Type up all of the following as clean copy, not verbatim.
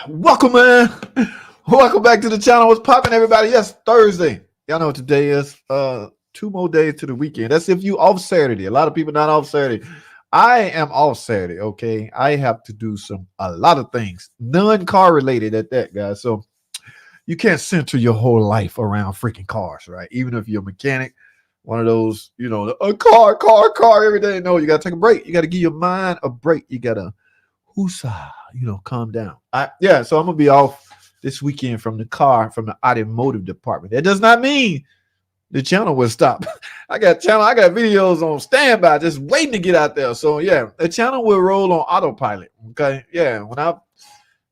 Welcome, man. Welcome back to the channel. What's popping, everybody? Yes, Thursday. Y'all know what today is. 2 more days to the weekend. That's if you off Saturday. A lot of people not off Saturday. I am off Saturday. Okay, I have to do a lot of things, non-car related at that, guys. So you can't center your whole life around freaking cars, right? Even if you're a mechanic, one of those, a car every day. No, you gotta take a break. You gotta give your mind a break. You gotta Woosa, calm down. So I'm gonna be off this weekend from the automotive department. That does not mean the channel will stop. I got videos on standby, just waiting to get out there. So yeah, the channel will roll on autopilot. Okay, yeah.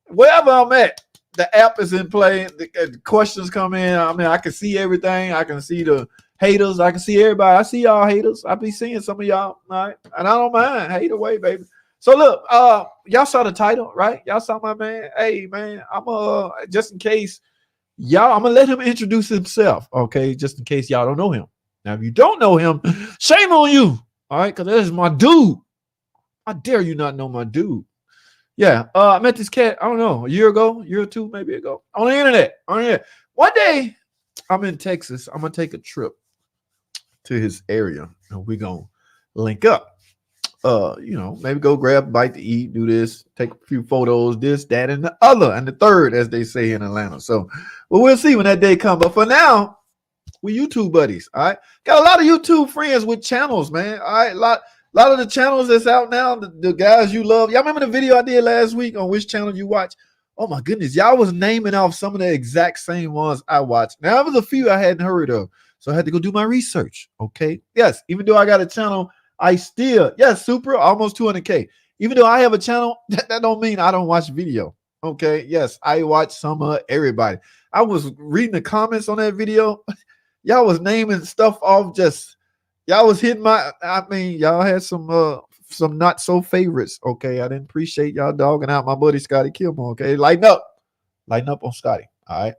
Wherever I'm at, the app is in play. The questions come in. I mean, I can see everything. I can see the haters. I can see everybody. I see y'all haters. I be seeing some of y'all. All right, and I don't mind. Hate away, baby. So look, y'all saw the title, right? Y'all saw my man. Hey, man, I'm just in case I'm gonna let him introduce himself, okay? Just in case y'all don't know him. Now, if you don't know him, shame on you, all right? Because that is my dude. How dare you not know my dude? Yeah, I met this cat, I don't know, a year or two, maybe ago, on the internet. One day, I'm in Texas. I'm gonna take a trip to his area, and we're gonna link up. Maybe go grab a bite to eat, do this, take a few photos, this, that, and the other, and the third, as they say in Atlanta. So, well, we'll see when that day comes. But for now, we YouTube buddies. All right, got a lot of YouTube friends with channels, man. All right, a lot of the channels that's out now, the guys you love. Y'all remember the video I did last week on which channel you watch? Oh my goodness, y'all was naming off some of the exact same ones I watched. Now, there was a few I hadn't heard of, so I had to go do my research. Okay, yes, even though I got a channel. Super, almost 200K. Even though I have a channel, that don't mean I don't watch video. Okay, yes, I watch some of everybody. I was reading the comments on that video. Y'all was naming stuff off. Y'all was hitting y'all had some not so favorites. Okay, I didn't appreciate y'all dogging out my buddy Scotty Kilmore. Okay, lighten up on Scotty. All right.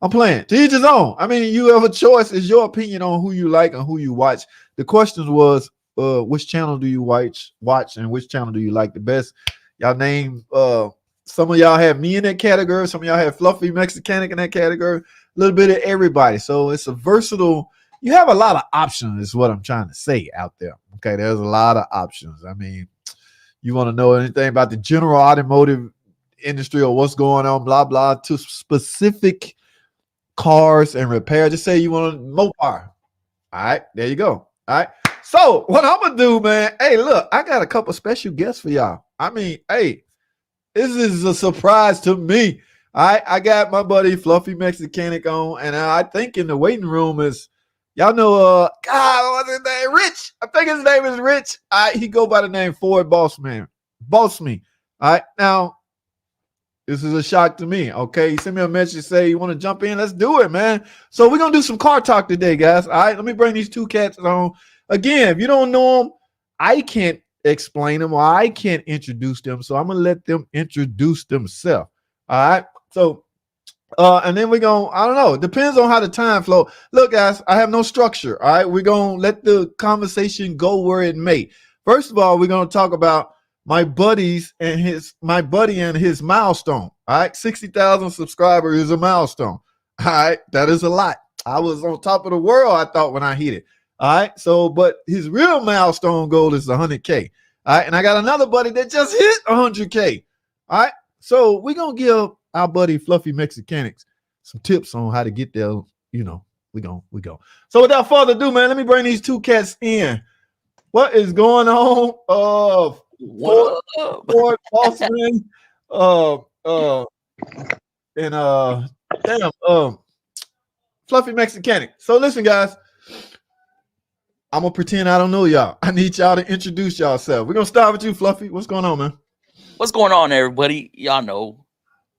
I'm playing. To each his own. I mean, you have a choice. It's your opinion on who you like and who you watch. The question was, which channel do you watch, and which channel do you like the best? Y'all name. Some of y'all have me in that category. Some of y'all have Fluffy Mexicanik in that category. A little bit of everybody. So it's a versatile. You have a lot of options, is what I'm trying to say out there. Okay, there's a lot of options. I mean, you want to know anything about the general automotive industry or what's going on, blah blah, to specific cars and repair. Just say you want a Mopar. All right, there you go. All right. So what I'm gonna do, man? Hey, look, I got a couple special guests for y'all. I mean, hey, this is a surprise to me. All right, I got my buddy Fluffy Mexicanik on, and I think in the waiting room is y'all know God, what's his name? Rich. I think his name is Rich. All right, he go by the name Ford Boss Man. Boss me. All right, now this is a shock to me. Okay, you send me a message, say you want to jump in. Let's do it, man. So we're gonna do some car talk today, guys. All right, let me bring these two cats on. Again, if you don't know them, I can't explain them or I can't introduce them. So I'm gonna let them introduce themselves. All right. So and then we're gonna, I don't know, it depends on how the time flow. Look, guys, I have no structure. All right, we're gonna let the conversation go where it may. First of all, we're gonna talk about my buddy and his milestone. All right, 60,000 subscribers is a milestone. All right, that is a lot. I was on top of the world, I thought, when I hit it. All right, so but his real milestone goal is 100K. All right, and I got another buddy that just hit 100K. All right, so we're gonna give our buddy Fluffy Mexicanics some tips on how to get there. We go. So without further ado, man, let me bring these two cats in. What is going on? Ford Bossman, and Fluffy Mexicanik. So listen, guys, I'm gonna pretend I don't know y'all. I need y'all to introduce yourself. We're gonna start with you, Fluffy. What's going on, man? What's going on, everybody? Y'all know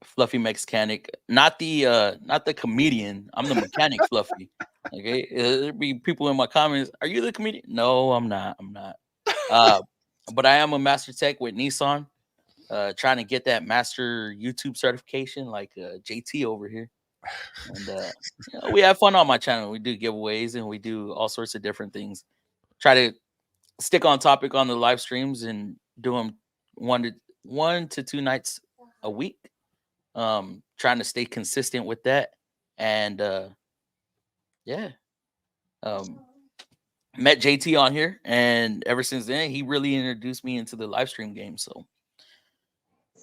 Fluffy Mexicanik, not the comedian. I'm the mechanic, Fluffy. Okay, there be people in my comments. Are you the comedian? No, I'm not. But I am a master tech with Nissan. Trying to get that master YouTube certification, like JT over here. And we have fun on my channel. We do giveaways and we do all sorts of different things. Try to stick on topic on the live streams and do them one to two nights a week. trying to stay consistent with that. And yeah, um, met JT on here, and ever since then, he really introduced me into the live stream game. So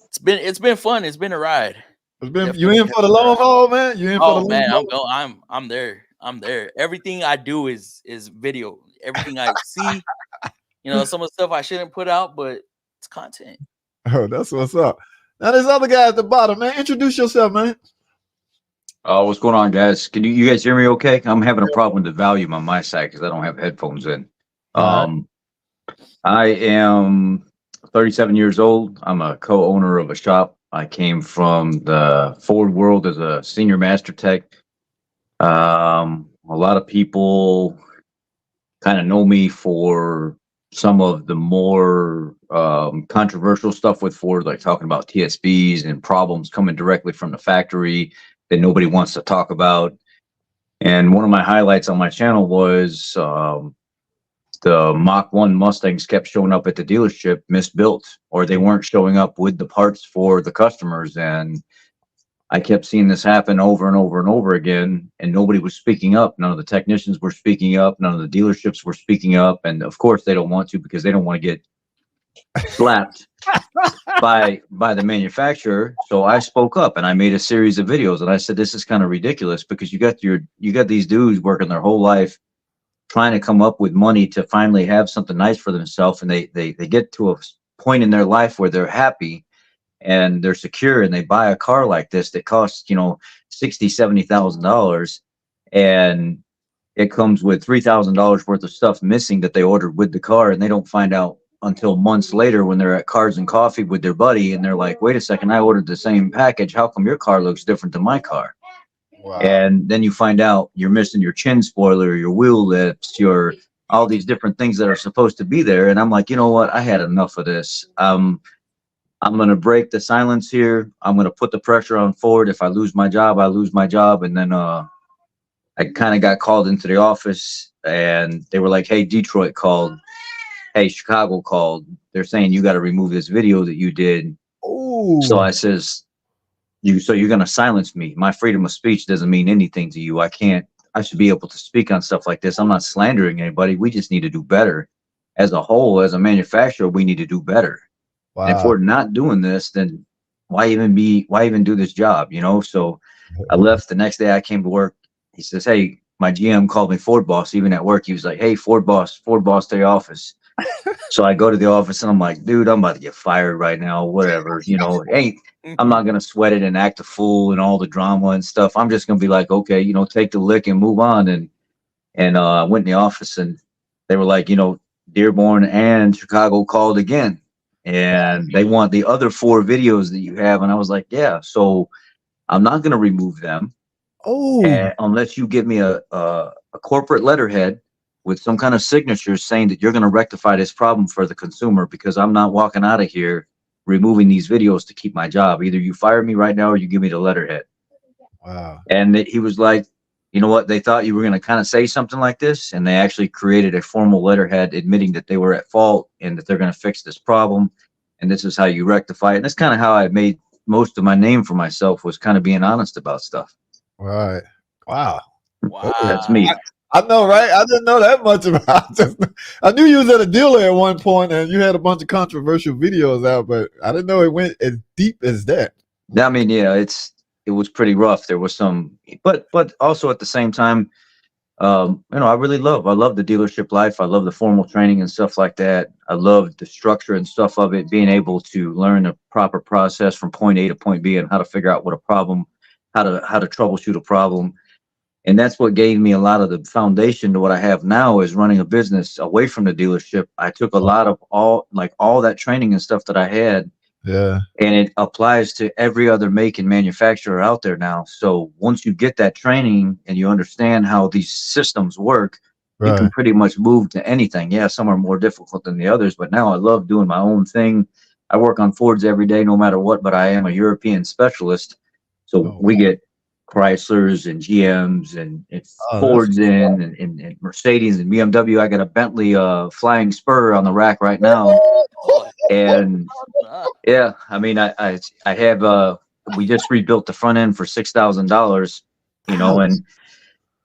it's been fun. It's been a ride. It's been you Definitely in has for the been a long ride. haul, man. You in for the Oh long man, I'm haul. going. I'm there. I'm there. Everything I do is video. Everything I see, some of the stuff I shouldn't put out, but it's content. Oh, that's what's up. Now this other guy at the bottom, man. Introduce yourself, man. What's going on, guys? Can you guys hear me okay? I'm having a problem with the volume on my side because I don't have headphones in. All right. I am 37 years old. I'm a co-owner of a shop. I came from the Ford world as a senior master tech. A lot of people kind of know me for some of the more controversial stuff with Ford, like talking about TSBs and problems coming directly from the factory that nobody wants to talk about. And one of my highlights on my channel was the Mach 1 Mustangs kept showing up at the dealership misbuilt, or they weren't showing up with the parts for the customers. And I kept seeing this happen over and over and over again, and nobody was speaking up. None of the technicians were speaking up. None of the dealerships were speaking up. And of course, they don't want to because they don't want to get slapped by the manufacturer. So I spoke up and I made a series of videos, and I said, this is kind of ridiculous because you got these dudes working their whole life trying to come up with money to finally have something nice for themselves, and they get to a point in their life where they're happy and they're secure, and they buy a car like this that costs $60,000-$70,000, and it comes with $3,000 worth of stuff missing that they ordered with the car, and they don't find out until months later when they're at Cars and Coffee with their buddy, and they're like, wait a second, I ordered the same package, how come your car looks different than my car? Wow. And then you find out you're missing your chin spoiler, your wheel lips, your all these different things that are supposed to be there. And I'm like, you know what, I had enough of this. I'm going to break the silence here. I'm going to put the pressure on Ford. If I lose my job, I lose my job. And then I kind of got called into the office, and they were like, hey, Detroit called. Hey, Chicago called. They're saying you got to remove this video that you did. Ooh. So I says, so you're going to silence me. My freedom of speech doesn't mean anything to you. I should be able to speak on stuff like this. I'm not slandering anybody. We just need to do better. As a whole, as a manufacturer, we need to do better. Wow. And if we're not doing this, then why even do this job? So I left. The next day I came to work. He says, hey, my GM called me Ford boss. Even at work, he was like, hey, Ford boss to the office. So I go to the office and I'm like, dude, I'm about to get fired right now. Whatever, I'm not going to sweat it and act a fool and all the drama and stuff. I'm just going to be like, okay, take the lick and move on. And I went in the office, and they were like, Dearborn and Chicago called again, and they want the other 4 videos that you have. And I was like, yeah, so I'm not going to remove them. Unless you give me a corporate letterhead with some kind of signature saying that you're going to rectify this problem for the consumer, because I'm not walking out of here removing these videos to keep my job. Either you fire me right now or you give me the letterhead. Wow. And he was like, you know what? They thought you were going to kind of say something like this, and they actually created a formal letterhead admitting that they were at fault and that they're going to fix this problem. And this is how you rectify it. And that's kind of how I made most of my name for myself, was kind of being honest about stuff. Right. Wow. That's me. I know, right? I didn't know that much about it. I knew you was at a dealer at one point and you had a bunch of controversial videos out, but I didn't know it went as deep as that. I mean, yeah, it was pretty rough. There was some, but also at the same time, I really love the dealership life. I love the formal training and stuff like that. I love the structure and stuff of it, being able to learn a proper process from point A to point B and how to figure out what a problem, how to troubleshoot a problem. And that's what gave me a lot of the foundation to what I have now, is running a business away from the dealership. I took a lot of all that training and stuff that I had. Yeah. And it applies to every other make and manufacturer out there now. So once you get that training and you understand how these systems work, you can pretty much move to anything. Yeah, some are more difficult than the others, but now I love doing my own thing. I work on Fords every day, no matter what, but I am a European specialist. So we get Chryslers and GMs and Fords and Mercedes and BMW. I got a Bentley Flying Spur on the rack right now. And yeah, I mean, I have we just rebuilt the front end for $6,000, you know, Wow. and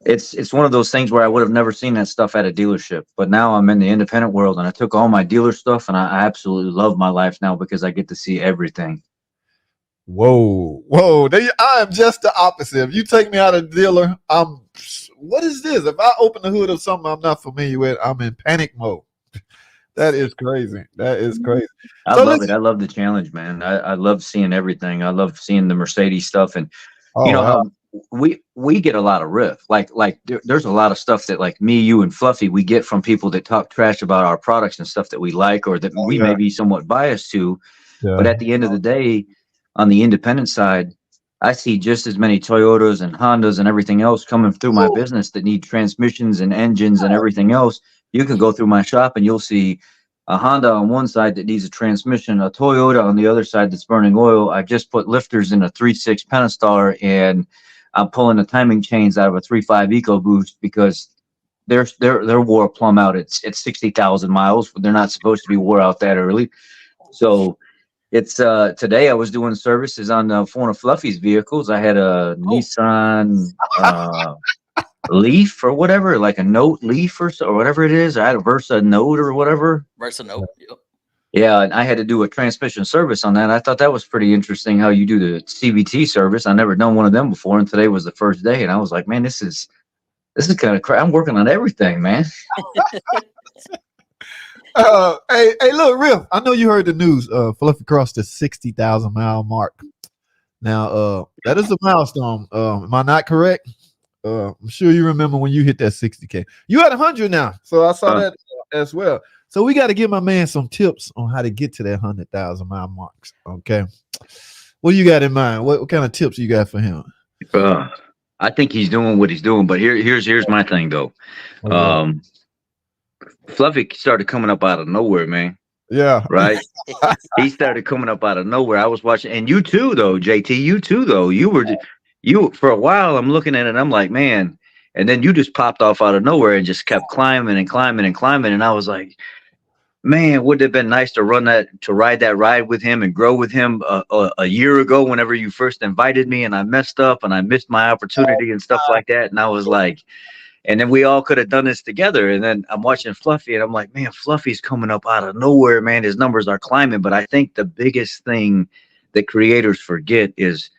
it's one of those things where I would have never seen that stuff at a dealership. But now I'm in the independent world, and I took all my dealer stuff, and I absolutely love my life now because I get to see everything. Whoa, whoa! I am just the opposite. If you take me out of the dealer, what is this? If I open the hood of something I'm not familiar with, I'm in panic mode. That is crazy. That is crazy. I So love it. listen. I love the challenge, man. I love seeing everything. I love seeing the Mercedes stuff, and you Oh know wow. how we get a lot of riff. There's a lot of stuff that like me, you, and Fluffy we get from people that talk trash about our products and stuff that we like or that Oh we may yeah. be somewhat biased to. But Yeah. at the end of the day, on the independent side, I see just as many Toyotas and Hondas and everything else coming through my Woo. business that need transmissions and engines and everything else. You can go through my shop and you'll see a Honda on one side that needs a transmission, a Toyota on the other side that's burning oil. I just put lifters in a 3.6 Pentastar, and I'm pulling the timing chains out of a 3.5 EcoBoost because they're wore plumb out. It's 60,000 miles. They're not supposed to be wore out that early. So it's today I was doing services on one of Fluffy's vehicles. I had a Oh, Nissan Leaf or whatever, like a Note Leaf or whatever it is. I had a Versa Note or whatever. Versa note. Yep. Yeah, and I had to do a transmission service on that. I thought that was pretty interesting how you do the CVT service. I never done one of them before, and today was the first day, and I was like, man, this is kind of crap. I'm working on everything, man. Hey, look, Riff. I know you heard the news. Fluffy crossed the 60,000 mile mark. Now, that is a milestone. Am I not correct? I'm sure you remember when you hit that 60K. You at 100 now, so I saw Uh, that as well. So we got to give my man some tips on how to get to that 100,000 mile marks. Okay, what do you got in mind? What kind of tips you got for him? uh, I think he's doing what he's doing, but here's my thing though. Okay. Um, Fluffy started coming up out of nowhere, man. Yeah. Right? He started coming up out of nowhere. I was watching, and you too, though, JT. You too, though. You for a while. I'm looking at it. And I'm like, man. And then you just popped off out of nowhere and just kept climbing and climbing and climbing. And I was like, man, would it have been nice to ride that ride with him and grow with him a year ago whenever you first invited me and I messed up and I missed my opportunity and stuff like that. And I was like, and then we all could have done this together. And then I'm watching Fluffy and I'm like, man, Fluffy's coming up out of nowhere, man. His numbers are climbing. But I think the biggest thing that creators forget is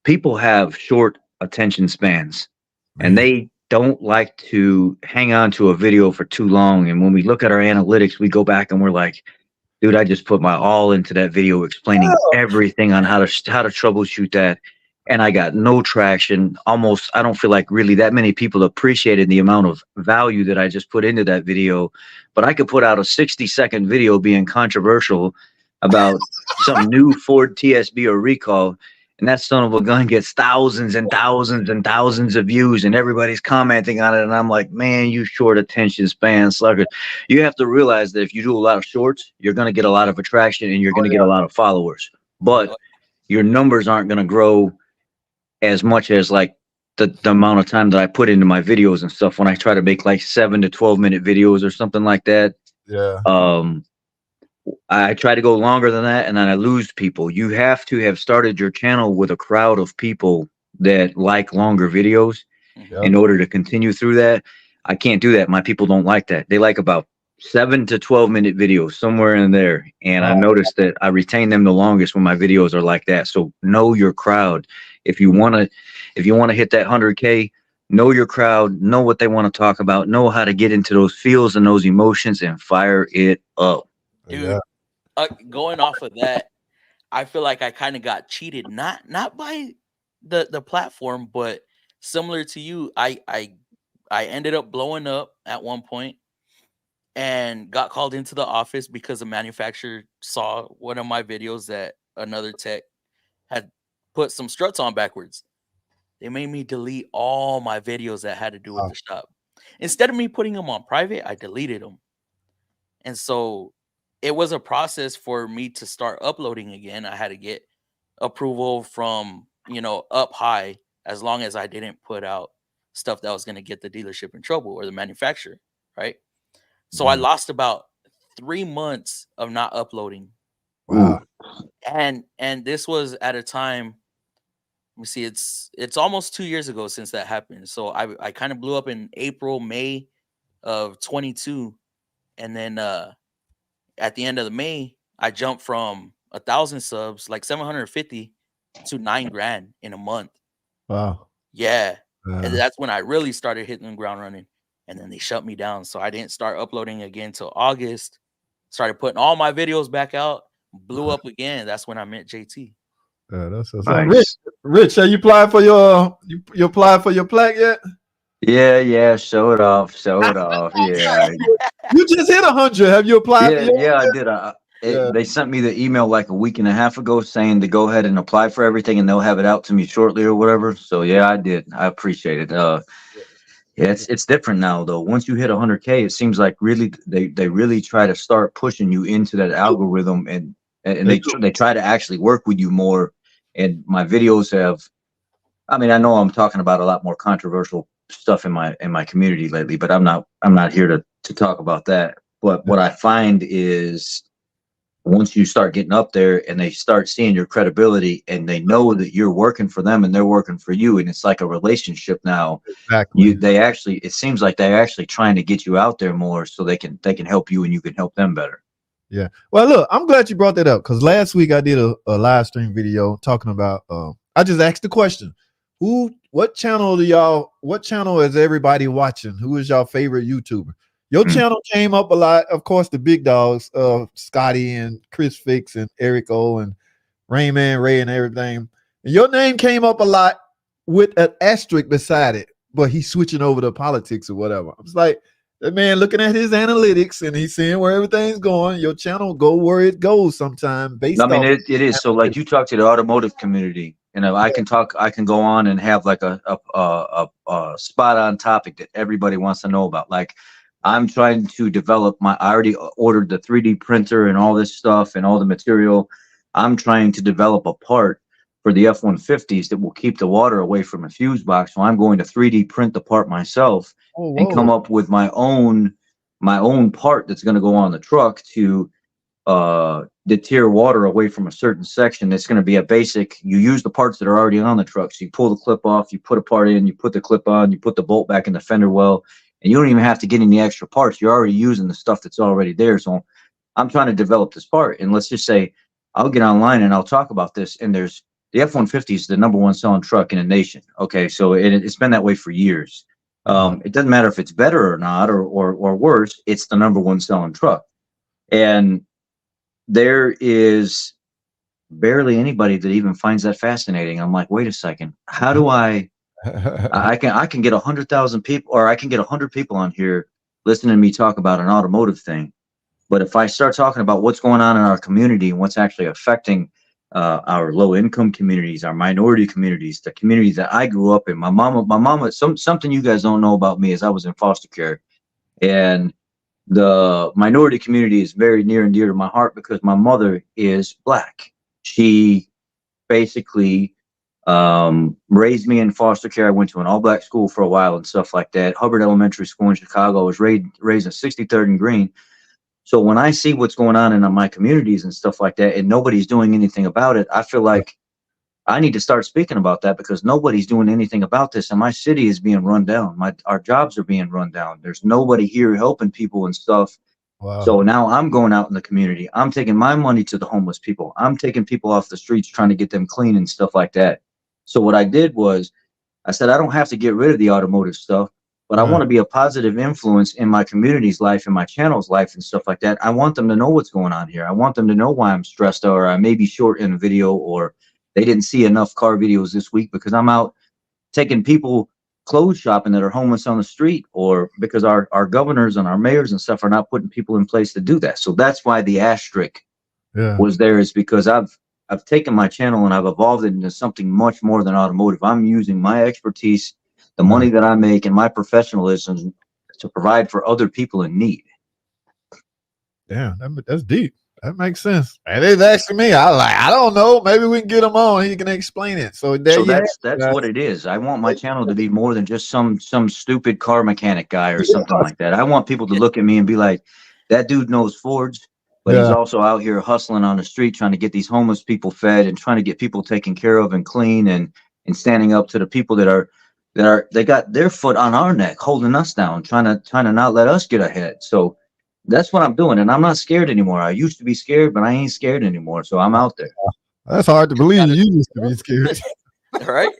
people have short attention spans and Man. they don't like to hang on to a video for too long. And when we look at our analytics, we go back and we're like, dude, I just put my all into that video explaining everything on how to troubleshoot that. And I got no traction. Almost, I don't feel like really that many people appreciated the amount of value that I just put into that video. But I could put out a 60-second video being controversial about some new Ford TSB or recall, and that son of a gun gets thousands and thousands and thousands of views, and everybody's commenting on it. And I'm like, man, you short attention span slugger. You have to realize that if you do a lot of shorts, you're going to get a lot of attraction and you're going to get a lot of followers. But your numbers aren't going to grow as much as like the amount of time that I put into my videos and stuff when I try to make like 7 to 12 minute videos or something like that. Yeah. I try to go longer than that and then I lose people. You have to have started your channel with a crowd of people that like longer videos Yeah. in order to continue through that. I can't do that. My people don't like that. They like about 7 to 12 minute videos, somewhere in there. And I've noticed that I retain them the longest when my videos are like that. So know your crowd. If you want to hit that 100K, know your crowd, know what they want to talk about, know how to get into those feels and those emotions and fire it up. Dude, going off of that, I feel like I kind of got cheated, not by the platform, but similar to you, I ended up blowing up at one point and got called into the office because the manufacturer saw one of my videos that another tech had put some struts on backwards. They made me delete all my videos that had to do with the shop. Instead of me putting them on private, I deleted them. And so it was a process for me to start uploading again. I had to get approval from, up high, as long as I didn't put out stuff that was going to get the dealership in trouble or the manufacturer, right? So I lost about 3 months of not uploading. Wow. And this was at a time let me see, it's almost 2 years ago since that happened. So I kind of blew up in April, May of 22, and then at the end of the May, I jumped from 1,000 subs, like 750, to 9 grand in a month. Wow. Yeah, and that's when I really started hitting the ground running. And then they shut me down, so I didn't start uploading again till August. Started putting all my videos back out, blew up again. That's when I met JT. That's what's up. Nice. Rich, have you applied for you applied for your plaque yet? Yeah. Show it off. Yeah. You just hit 100. Have you applied for yours? Yeah, I did. Yeah. They sent me the email like a week and a half ago saying to go ahead and apply for everything, and they'll have it out to me shortly or whatever. So yeah, I did. I appreciate it. Yeah, it's different now though. Once you hit 100K, it seems like really they really try to start pushing you into that algorithm, and they try to actually work with you more. And my videos have, I mean, I know I'm talking about a lot more controversial stuff in my community lately, but I'm not here to talk about that. But what I find is once you start getting up there and they start seeing your credibility and they know that you're working for them and they're working for you, and it's like a relationship now. Exactly. It seems like they're actually trying to get you out there more so they can help you and you can help them better. Yeah. Well, look, I'm glad you brought that up because last week I did a live stream video talking about. I just asked the question: what channel is everybody watching? Who is your favorite YouTuber? Your channel came up a lot. Of course, the big dogs, Scotty and Chris Fix and Eric O and Rayman Ray and everything. And your name came up a lot with an asterisk beside it, but he's switching over to politics or whatever. I was like, that man looking at his analytics and he's seeing where everything's going. Your channel go where it goes sometime based I mean, off. it is. So like you talk to the automotive community, I can go on and have like a spot on topic that everybody wants to know about. Like I'm trying to develop I already ordered the 3D printer and all this stuff and all the material. I'm trying to develop a part for the F-150s that will keep the water away from a fuse box. So I'm going to 3D print the part myself and come up with my own part that's going to go on the truck to deter water away from a certain section. It's going to be a basic, you use the parts that are already on the truck. So you pull the clip off, you put a part in, you put the clip on, you put the bolt back in the fender well, and you don't even have to get any extra parts. You're already using the stuff that's already there. So I'm trying to develop this part. And let's just say I'll get online and I'll talk about this. And the F-150 is the #1 selling truck in the nation. Okay. So it's been that way for years. It doesn't matter if it's better or not, or worse, it's the #1 selling truck. And there is barely anybody that even finds that fascinating. I'm like, wait a second, how do I can get 100,000 people, or I can get 100 people on here listening to me talk about an automotive thing. But if I start talking about what's going on in our community and what's actually affecting our low income communities, our minority communities, the communities that I grew up in, my mama, something you guys don't know about me is I was in foster care, and the minority community is very near and dear to my heart because my mother is Black. She basically raised me in foster care. I went to an all-Black school for a while and stuff like that. Hubbard Elementary School in Chicago. I was raised in 63rd and Green. So when I see what's going on in my communities and stuff like that, and nobody's doing anything about it, I feel like I need to start speaking about that because nobody's doing anything about this. And my city is being run down. Our jobs are being run down. There's nobody here helping people and stuff. Wow. So now I'm going out in the community. I'm taking my money to the homeless people. I'm taking people off the streets, trying to get them clean and stuff like that. So what I did was I said, I don't have to get rid of the automotive stuff, but I want to be a positive influence in my community's life and my channel's life and stuff like that. I want them to know what's going on here. I want them to know why I'm stressed, or I may be short in a video, or they didn't see enough car videos this week because I'm out taking people clothes shopping that are homeless on the street, or because our governors and our mayors and stuff are not putting people in place to do that. So that's why the asterisk was there, is because I've taken my channel and I've evolved it into something much more than automotive. I'm using my expertise, the money that I make, and my professionalism to provide for other people in need. Yeah, that's deep. That makes sense. And it's asking me, I don't know. Maybe we can get him on. He can explain it. So that's what it is. I want my channel to be more than just some stupid car mechanic guy or something like that. I want people to look at me and be like, that dude knows Fords, but he's also out here hustling on the street trying to get these homeless people fed and trying to get people taken care of and clean. And and standing up to the people they got their foot on our neck, holding us down, trying to not let us get ahead. So that's what I'm doing, and I'm not scared anymore. I used to be scared, but I ain't scared anymore. So I'm out there. That's hard to believe. You used to be scared. All right.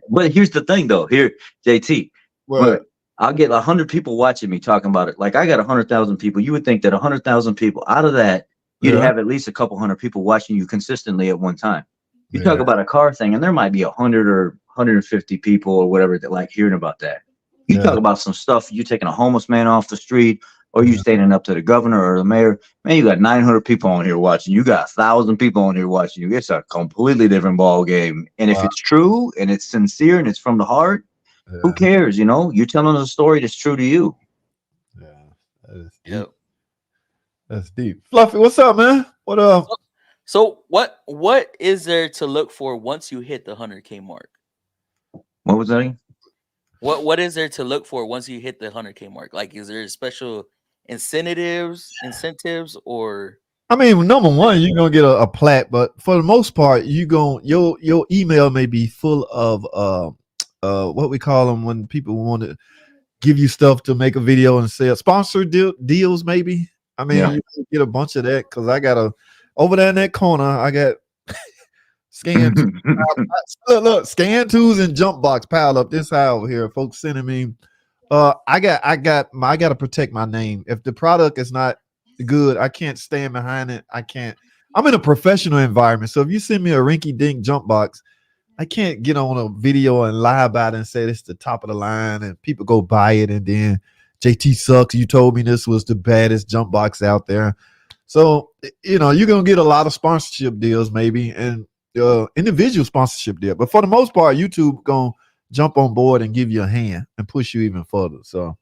But here's the thing, though. Here, JT, but I'll get 100 people watching me talking about it. Like I got 100,000 people. You would think that 100,000 people out of that, you'd have at least a couple hundred people watching you consistently at one time. You talk about a car thing, and there might be 100 or 150 people or whatever that like hearing about that. You talk about some stuff, you taking a homeless man off the street, or you standing up to the governor or the mayor. Man, you got 900 people on here watching. You got 1,000 people on here watching you. It's a completely different ball game. And if it's true and it's sincere and it's from the heart, who cares? You know, you're telling a story that's true to you. Yeah, that is deep. That's deep. Fluffy, what's up, man? What up? So what is there to look for once you hit the 100K mark? What was that again? What is there to look for once you hit the 100K mark? Like, is there special incentives, or? I mean, number one, you're gonna get a plat, but for the most part, your email may be full of what we call them when people want to give you stuff to make a video and sell sponsor deals, maybe. I mean, you get a bunch of that because I got over there in that corner, I got scan look, scan tools and jump box piled up this high over here. Folks sending me. I got to protect my name. If the product is not good, I can't stand behind it. I can't. I'm in a professional environment, so if you send me a rinky dink jump box, I can't get on a video and lie about it and say it's the top of the line and people go buy it and then JT sucks. You told me this was the baddest jump box out there. So, you know, you're going to get a lot of sponsorship deals maybe and individual sponsorship deal. But for the most part, YouTube going to jump on board and give you a hand and push you even further. So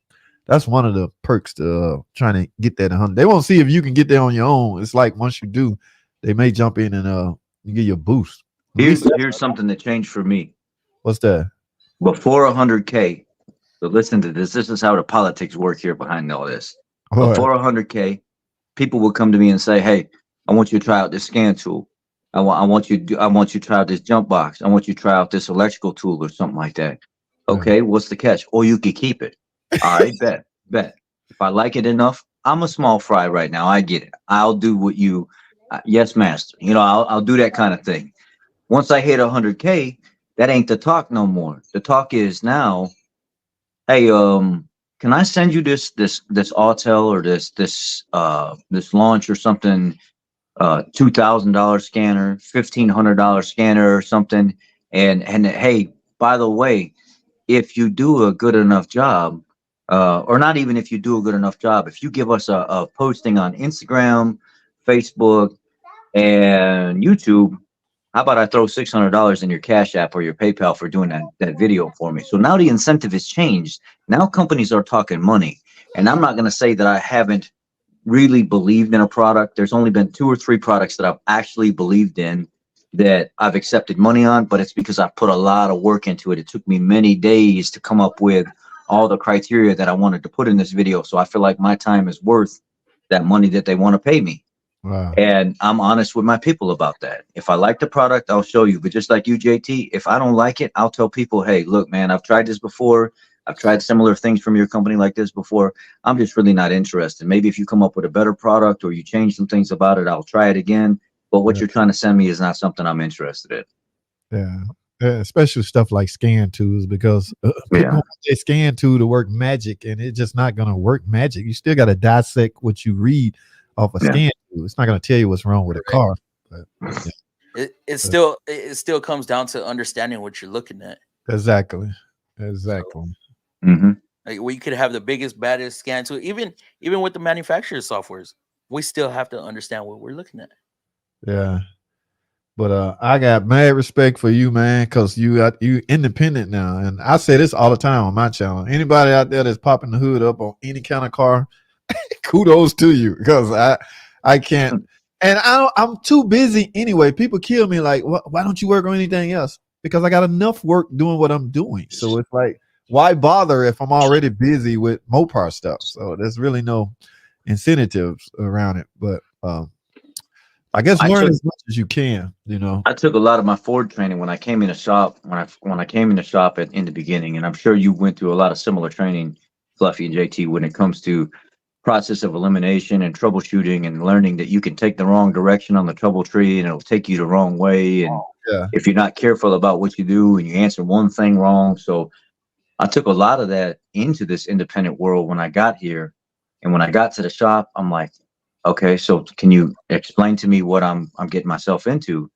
that's one of the perks to trying to get that 100. They won't see if you can get there on your own. It's like once you do, they may jump in and give you a boost. Here's something that changed for me. What's that? Before 100K, so listen to this. This is how the politics work here behind all this. Before 100K, people would come to me and say, "Hey, I want you to try out this scan tool. I want you to try out this jump box. I want you to try out this electrical tool or something like that." Okay, what's the catch? Or you could keep it. All right, bet. If I like it enough, I'm a small fry right now. I get it. I'll do what you, yes, master. You know, I'll do that kind of thing. Once I hit 100K, that ain't the talk no more. The talk is now, hey, can I send you this Autel or this launch or something? $2,000 scanner, $1,500 scanner or something. And hey, by the way, if you do a good enough job, or not even if you do a good enough job, if you give us a posting on Instagram, Facebook, and YouTube, how about I throw $600 in your Cash App or your PayPal for doing that video for me? So now the incentive has changed. Now companies are talking money. And I'm not going to say that I haven't really believed in a product. There's only been 2 or 3 products that I've actually believed in that I've accepted money on, but it's because I've put a lot of work into it. It took me many days to come up with all the criteria that I wanted to put in this video. So I feel like my time is worth that money that they want to pay me. Wow. And I'm honest with my people about that. If I like the product, I'll show you. But just like you, JT, if I don't like it, I'll tell people, hey, look, man, I've tried this before. I've tried similar things from your company like this before. I'm just really not interested. Maybe if you come up with a better product or you change some things about it, I'll try it again. But what you're trying to send me is not something I'm interested in. Yeah. Especially stuff like scan tools, because people want their scan tool to work magic, and it's just not going to work magic. You still got to dissect what you read off a scan tool. It's not going to tell you what's wrong with a car. But, it still comes down to understanding what you're looking at. Exactly. Mm-hmm. Like, we could have the biggest, baddest scan tool, even with the manufacturer's softwares, we still have to understand what we're looking at. Yeah. But I got mad respect for you, man, because you independent now. And I say this all the time on my channel. Anybody out there that's popping the hood up on any kind of car, kudos to you, because I can't. And I'm too busy anyway. People kill me like, why don't you work on anything else? Because I got enough work doing what I'm doing. So it's like, why bother if I'm already busy with Mopar stuff? So there's really no incentives around it. But I guess I learn took as much as you can. You know. I took a lot of my Ford training when I came in the shop when I came in the shop in the beginning, and I'm sure you went through a lot of similar training, Fluffy and JT, when it comes to process of elimination and troubleshooting and learning that you can take the wrong direction on the trouble tree and it'll take you the wrong way. And Yeah. if you're not careful about what you do and you answer one thing wrong. So I took a lot of that into this independent world when I got here. And when I got to the shop, I'm like, okay, so can you explain to me what I'm getting myself into?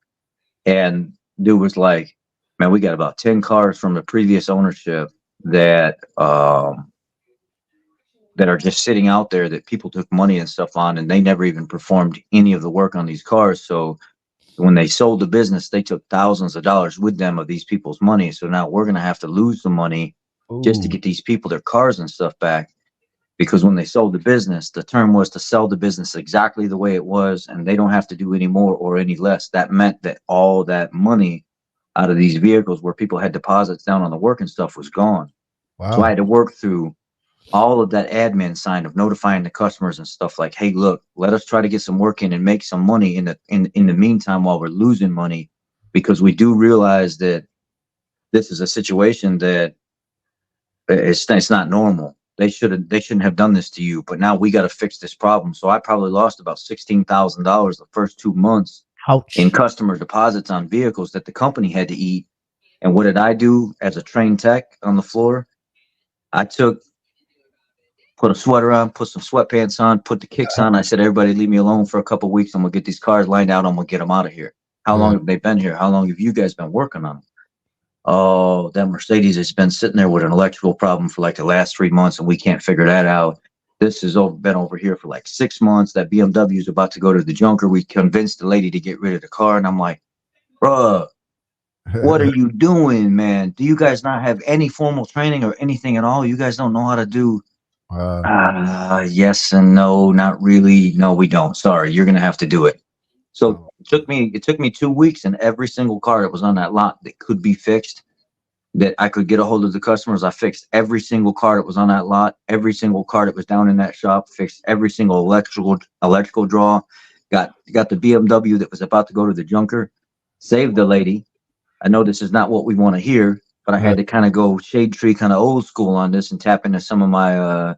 And dude was like, man, we got about 10 cars from the previous ownership that that are just sitting out there that people took money and stuff on, and they never even performed any of the work on these cars. So when they sold the business, they took thousands of dollars with them of these people's money. So now we're going to have to lose the money just to Ooh. get these people their cars and stuff back. Because when they sold the business, the term was to sell the business exactly the way it was, and they don't have to do any more or any less. That meant that all that money out of these vehicles where people had deposits down on the work and stuff was gone. So I Wow. had to work through all of that admin side of notifying the customers and stuff like, hey, look, let us try to get some work in and make some money in the meantime while we're losing money, because we do realize that this is a situation that it's not normal. They shouldn't have done this to you, but now we got to fix this problem. So I probably lost about $16,000 the first 2 months in Ouch. customer deposits on vehicles that the company had to eat. And what did I do as a trained tech on the floor? I put a sweater on, put some sweatpants on, put the kicks on. I said, everybody leave me alone for a couple of weeks. I'm gonna get these cars lined out. I'm gonna get them out of here. How Yeah. long have they been here? How long have you guys been working on them? Oh, that Mercedes has been sitting there with an electrical problem for like the last 3 months, and we can't figure that out. This has been over here for like 6 months. That BMW is about to go to the junker. We convinced the lady to get rid of the car, and I'm like, bruh, what are you doing, man? Do you guys not have any formal training or anything at all? You guys don't know how to do Wow. yes and no, not really. No, we don't. Sorry, you're gonna have to do it. So Oh, it took me 2 weeks, and every single car that was on that lot that could be fixed, that I could get a hold of the customers, I fixed every single car that was on that lot, every single car that was down in that shop, fixed every single electrical draw, got the BMW that was about to go to the junker, saved the lady. I know this is not what we want to hear, but I yeah. had to kind of go shade tree kind of old school on this and tap into some of my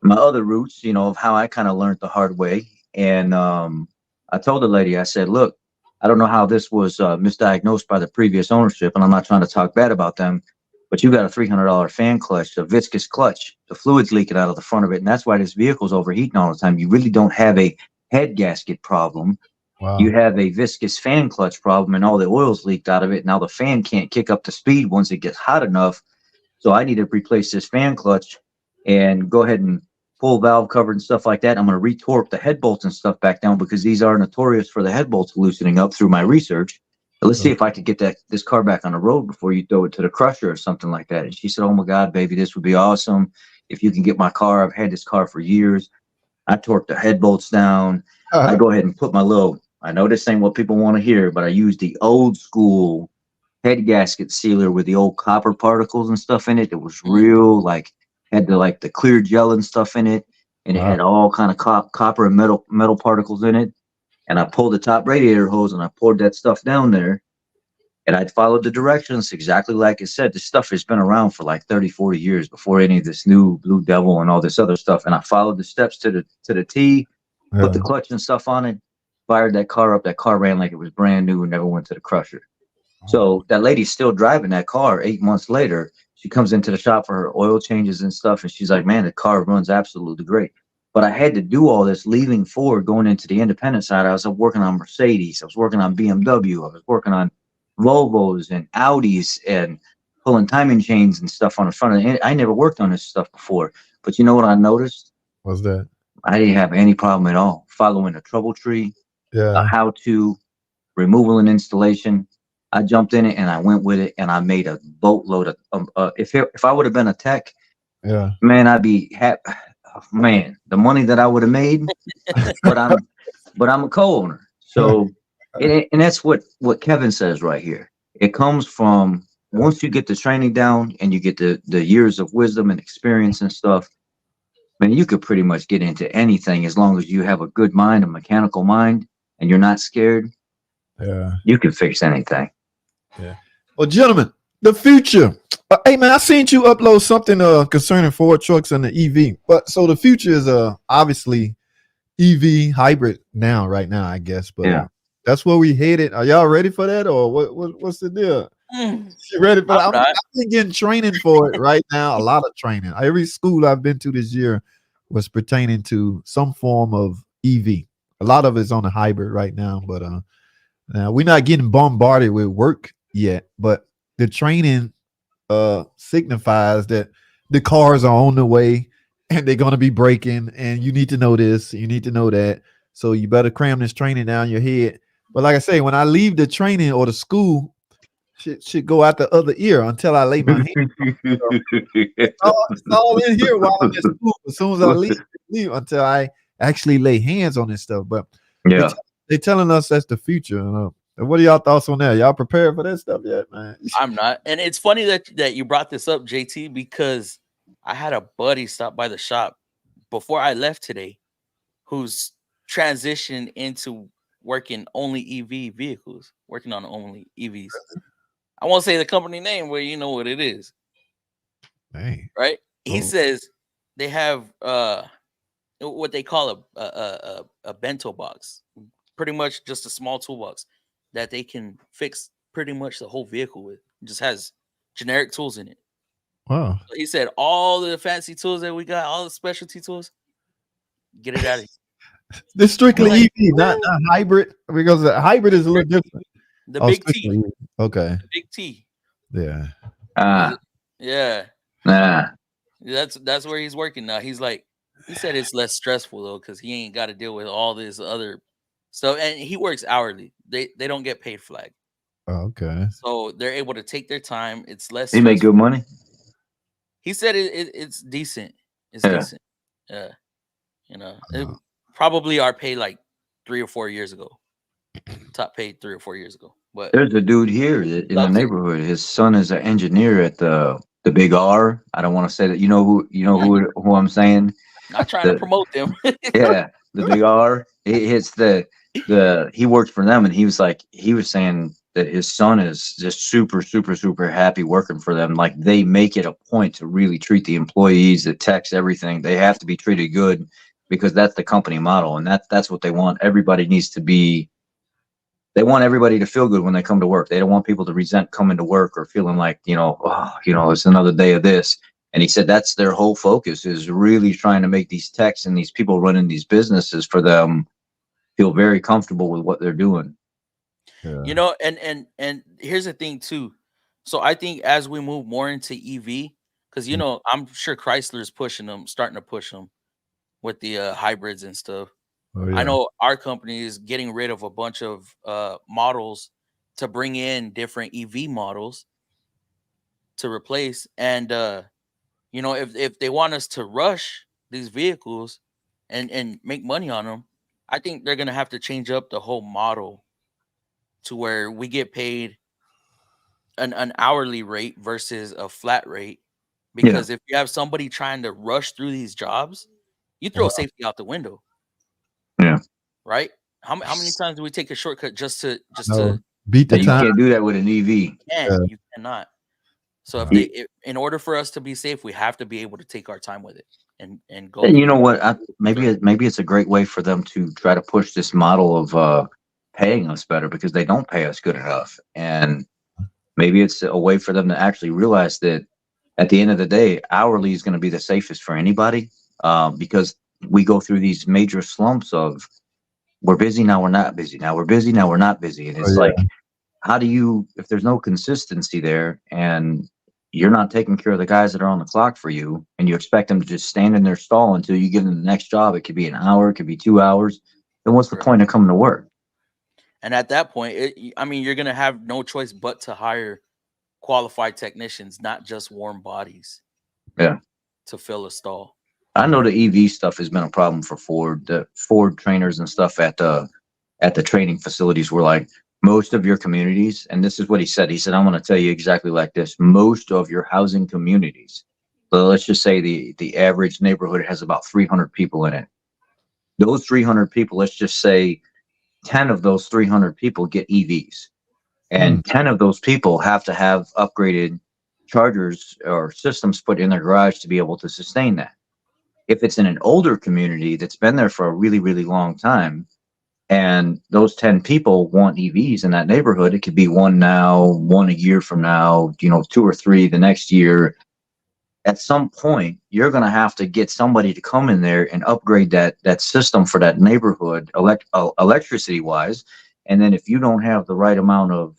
other roots, of how I kind of learned the hard way. And I told the lady, I said, look, I don't know how this was misdiagnosed by the previous ownership, and I'm not trying to talk bad about them, but you got a $300 fan clutch, a viscous clutch, the fluid's leaking out of the front of it, and that's why this vehicle's overheating all the time. You really don't have a head gasket problem. You Wow. have a viscous fan clutch problem, and all the oil's leaked out of it. Now the fan can't kick up the speed once it gets hot enough. So I need to replace this fan clutch and go ahead and pull valve cover and stuff like that. I'm going to retorque the head bolts and stuff back down because these are notorious for the head bolts loosening up through my research. But let's see if I could get this car back on the road before you throw it to the crusher or something like that. And she said, oh my God, baby, this would be awesome. If you can get my car, I've had this car for years. I torqued the head bolts down. I go ahead and put I know this ain't what people want to hear, but I used the old school head gasket sealer with the old copper particles and stuff in it. That was real, like had the clear gel and stuff in it, and it Wow. had all kind of copper and metal particles in it. And I pulled the top radiator hose and I poured that stuff down there, and I'd followed the directions exactly like it said. This stuff has been around for like 30, 40 years before any of this new Blue Devil and all this other stuff. And I followed the steps to the T, put the Yeah. clutch and stuff on it, fired that car up. That car ran like it was brand new and never went to the crusher. So that lady's still driving that car 8 months later. She comes into the shop for her oil changes and stuff, and she's like, man, the car runs absolutely great. But I had to do all this leaving Ford, going into the independent side. I was working on Mercedes. I was working on BMW. I was working on Volvos and Audis and pulling timing chains and stuff on the front of it. I never worked on this stuff before. But you know what I noticed? What's that? I didn't have any problem at all following a trouble tree, a Yeah. how-to, removal and installation. I jumped in it and I went with it, and I made a boatload of. If I would have been a tech, Yeah. man, I'd be happy. Man, the money that I would have made, but I'm a co-owner, so and that's what Kevin says right here. It comes from once you get the training down and you get the years of wisdom and experience and stuff. Man, you could pretty much get into anything as long as you have a good mind, a mechanical mind. and you're not scared, Yeah. you can fix anything. Yeah. Well, gentlemen, the future. Hey man, I seen you upload something concerning Ford trucks and the EV. But so the future is obviously EV hybrid right now, I guess. But Yeah. that's where we headed. Are y'all ready for that, or what's the deal? You ready for that? I'm not. I've been getting training for it right now. A lot of training. Every school I've been to this year was pertaining to some form of EV. A lot of it's on the hybrid right now, but now we're not getting bombarded with work yet. But the training signifies that the cars are on the way and they're going to be braking, and you need to know this, you need to know that. So you better cram this training down your head. But like I say, when I leave the training or the school, should go out the other ear until I lay my hand. It's all in here while I'm at school. As soon as I leave until I actually lay hands on this stuff. But Yeah. they're telling us that's the future. What are y'all thoughts on that? Y'all prepared for that stuff yet, man? I'm not. And it's funny that you brought this up, JT, because I had a buddy stop by the shop before I left today who's transitioned into working only EV vehicles, working on only EVs. I won't say the company name, where you know what it is. Dang. Right? He Oh. says they have what they call a bento box, pretty much just a small toolbox that they can fix pretty much the whole vehicle with. It just has generic tools in it. Wow. So he said all the fancy tools that we got, all the specialty tools, get it out of here. This strictly Like, EV, not hybrid, because the hybrid is a little different. The big strictly T. EV. Okay. The big T. Yeah. Yeah. Nah. That's where he's working now. He's like, he said it's less stressful though, because he ain't got to deal with all this other stuff. And he works hourly. They don't get paid flag. Oh, okay. So they're able to take their time. It's less They make stressful. good money. He said it's decent. It's Yeah. decent. Yeah. You know, it probably our pay like 3 or 4 years ago. Top paid 3 or 4 years ago. But There's a dude here in the Loves it. neighborhood. His son is an engineer at the Big R. I don't want to say that. You know who I'm saying? not trying to promote them. Yeah, the Big R. It's he works for them, and he was saying that his son is just super, super, super happy working for them. Like, they make it a point to really treat the employees, the techs, everything. They have to be treated good because that's the company model, and that's what they want. Everybody needs to be. They want everybody to feel good when they come to work. They don't want people to resent coming to work or feeling like, it's another day of this. And he said that's their whole focus, is really trying to make these techs and these people running these businesses for them feel very comfortable with what they're doing. Yeah. You know, and here's the thing too. So I think as we move more into EV, because I'm sure Chrysler's starting to push them with the hybrids and stuff. Oh, yeah. I know our company is getting rid of a bunch of models to bring in different EV models to replace. And if they want us to rush these vehicles and make money on them, I think they're gonna have to change up the whole model to where we get paid an hourly rate versus a flat rate. Because if you have somebody trying to rush through these jobs, you throw safety out the window. Yeah. Right? How many times do we take a shortcut just to beat the You time? can't do that with an EV. You cannot. So in order for us to be safe, we have to be able to take our time with it and go. And you know what? Maybe it's a great way for them to try to push this model of paying us better, because they don't pay us good enough. And maybe it's a way for them to actually realize that at the end of the day, hourly is going to be the safest for anybody, because we go through these major slumps of we're busy, now we're not busy, now we're busy, now we're not busy. And it's like, how do you, if there's no consistency there and you're not taking care of the guys that are on the clock for you, and you expect them to just stand in their stall until you give them the next job, it could be an hour, it could be 2 hours, then what's the point of coming to work? And at that point, you're going to have no choice but to hire qualified technicians, not just warm bodies. Yeah. To fill a stall. I know the EV stuff has been a problem for Ford. The Ford trainers and stuff at the training facilities were like, most of your communities, and this is what he said. He said, I'm going to tell you exactly like this. Most of your housing communities, so let's just say the average neighborhood has about 300 people in it. Those 300 people, let's just say 10 of those 300 people get EVs, and 10 of those people have to have upgraded chargers or systems put in their garage to be able to sustain that. If it's in an older community that's been there for a really, really long time, and those 10 people want EVs in that neighborhood, it could be one now, one a year from now, 2 or 3 the next year. At some point, you're going to have to get somebody to come in there and upgrade that system for that neighborhood, electricity wise. And then if you don't have the right amount of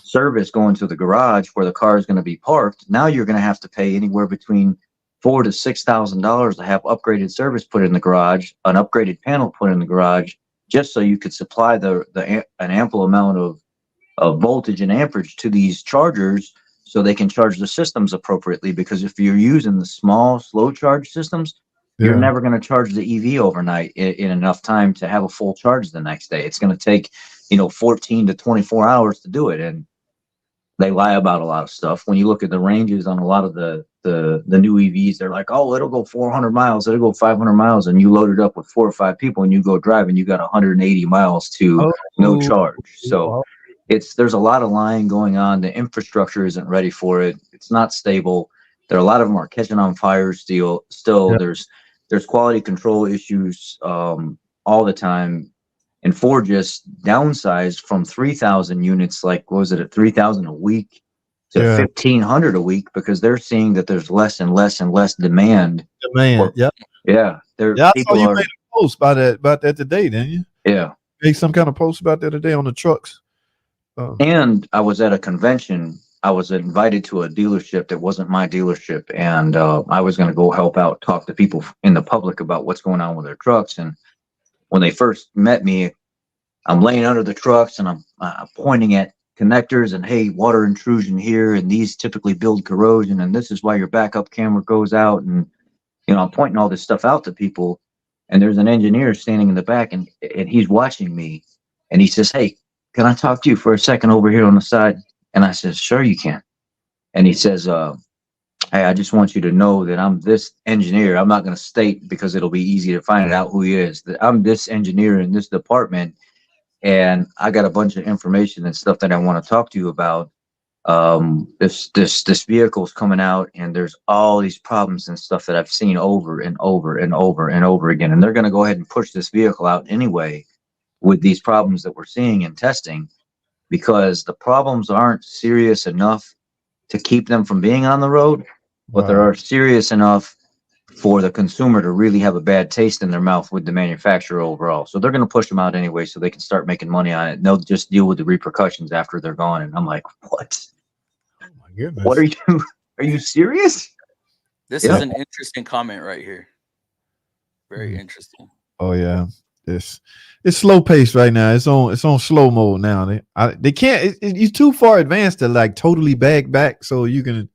service going to the garage where the car is going to be parked, now you're going to have to pay anywhere between $4,000 to $6,000 to have upgraded service put in the garage, an upgraded panel put in the garage, just so you could supply an ample amount of voltage and amperage to these chargers, so they can charge the systems appropriately. Because if you're using the small, slow charge systems, you're never going to charge the EV overnight in enough time to have a full charge the next day. It's going to take, 14 to 24 hours to do it. And they lie about a lot of stuff. When you look at the ranges on a lot of the new EVs, they're like, oh, it'll go 400 miles, it'll go 500 miles. And you load it up with 4 or 5 people and you go drive and you got 180 miles to no charge. So there's a lot of lying going on. The infrastructure isn't ready for it. It's not stable. There are a lot of them are catching on fire still. There's quality control issues all the time. And Ford just downsized from 3,000 units, like what was it, at 3,000 a week to 1,500 a week, because they're seeing that there's less and less and less demand. Yeah. Yeah. I saw you made a post about that today, didn't you? Yeah. Made some kind of post about that today on the trucks. And I was at a convention. I was invited to a dealership that wasn't my dealership, and I was going to go help out, talk to people in the public about what's going on with their trucks. And when they first met me, I'm laying under the trucks and I'm pointing at connectors and, hey, water intrusion here, and these typically build corrosion, and this is why your backup camera goes out. And I'm pointing all this stuff out to people, and there's an engineer standing in the back, and he's watching me, and he says, hey, can I talk to you for a second over here on the side? And I said, sure you can. And he says, hey, I just want you to know that I'm this engineer. I'm not going to state, because it'll be easy to find out who he is, that I'm this engineer in this department, and I got a bunch of information and stuff that I want to talk to you about. This vehicle's coming out, and there's all these problems and stuff that I've seen over and over and over and over again. And they're going to go ahead and push this vehicle out anyway with these problems that we're seeing in testing, because the problems aren't serious enough to keep them from being on the road, but they are serious enough for the consumer to really have a bad taste in their mouth with the manufacturer overall. So they're going to push them out anyway, so they can start making money on it. And they'll just deal with the repercussions after they're gone. And I'm like, what? Oh my goodness. What are you serious? This is an interesting comment right here. Very interesting. Oh yeah. It's slow paced right now. It's on slow mode now. They can't. You're too far advanced to like totally back. So you can,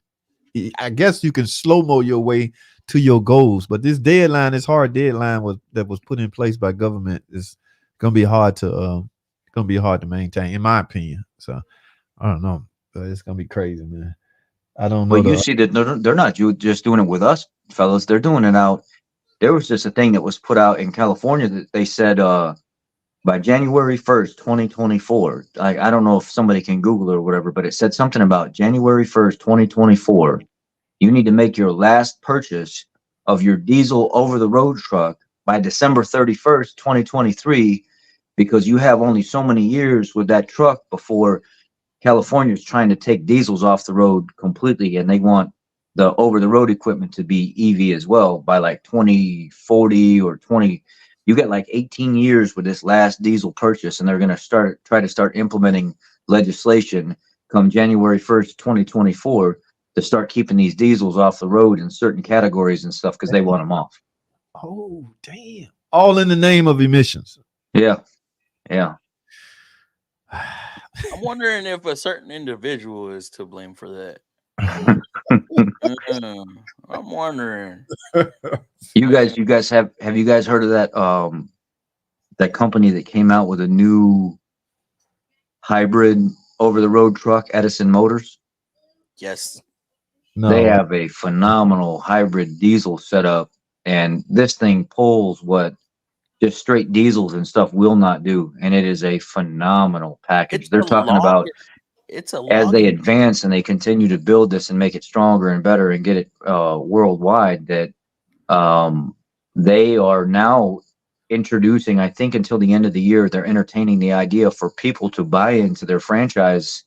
I guess you can slow mo your way to your goals. But this deadline, this hard deadline that was put in place by government, is gonna be hard to maintain, in my opinion. So I don't know, but it's gonna be crazy, man. I don't know. But you see that they're not just doing it with us, fellas. They're doing it out. There was just a thing that was put out in California that they said by January 1st, 2024. I don't know if somebody can Google it or whatever, but it said something about January 1st, 2024. You need to make your last purchase of your diesel over-the-road truck by December 31st, 2023, because you have only so many years with that truck before California is trying to take diesels off the road completely, and they want the over-the-road equipment to be EV as well by like 2040 or 20. You got like 18 years with this last diesel purchase, and they're going to try to start implementing legislation come January 1st, 2024, to start keeping these diesels off the road in certain categories and stuff, because they want them off. Oh, damn. All in the name of emissions. Yeah. I'm wondering if a certain individual is to blame for that. I'm wondering. You guys have you guys heard of that company that came out with a new hybrid over-the-road truck, Edison Motors? Yes. No. They have a phenomenal hybrid diesel setup, and this thing pulls what just straight diesels and stuff will not do. And it is a phenomenal package. It's They're a talking long. about It's a as long. they advance and they continue to build this and make it stronger and better and get it worldwide, that they are now introducing, I think until the end of the year, they're entertaining the idea for people to buy into their franchise.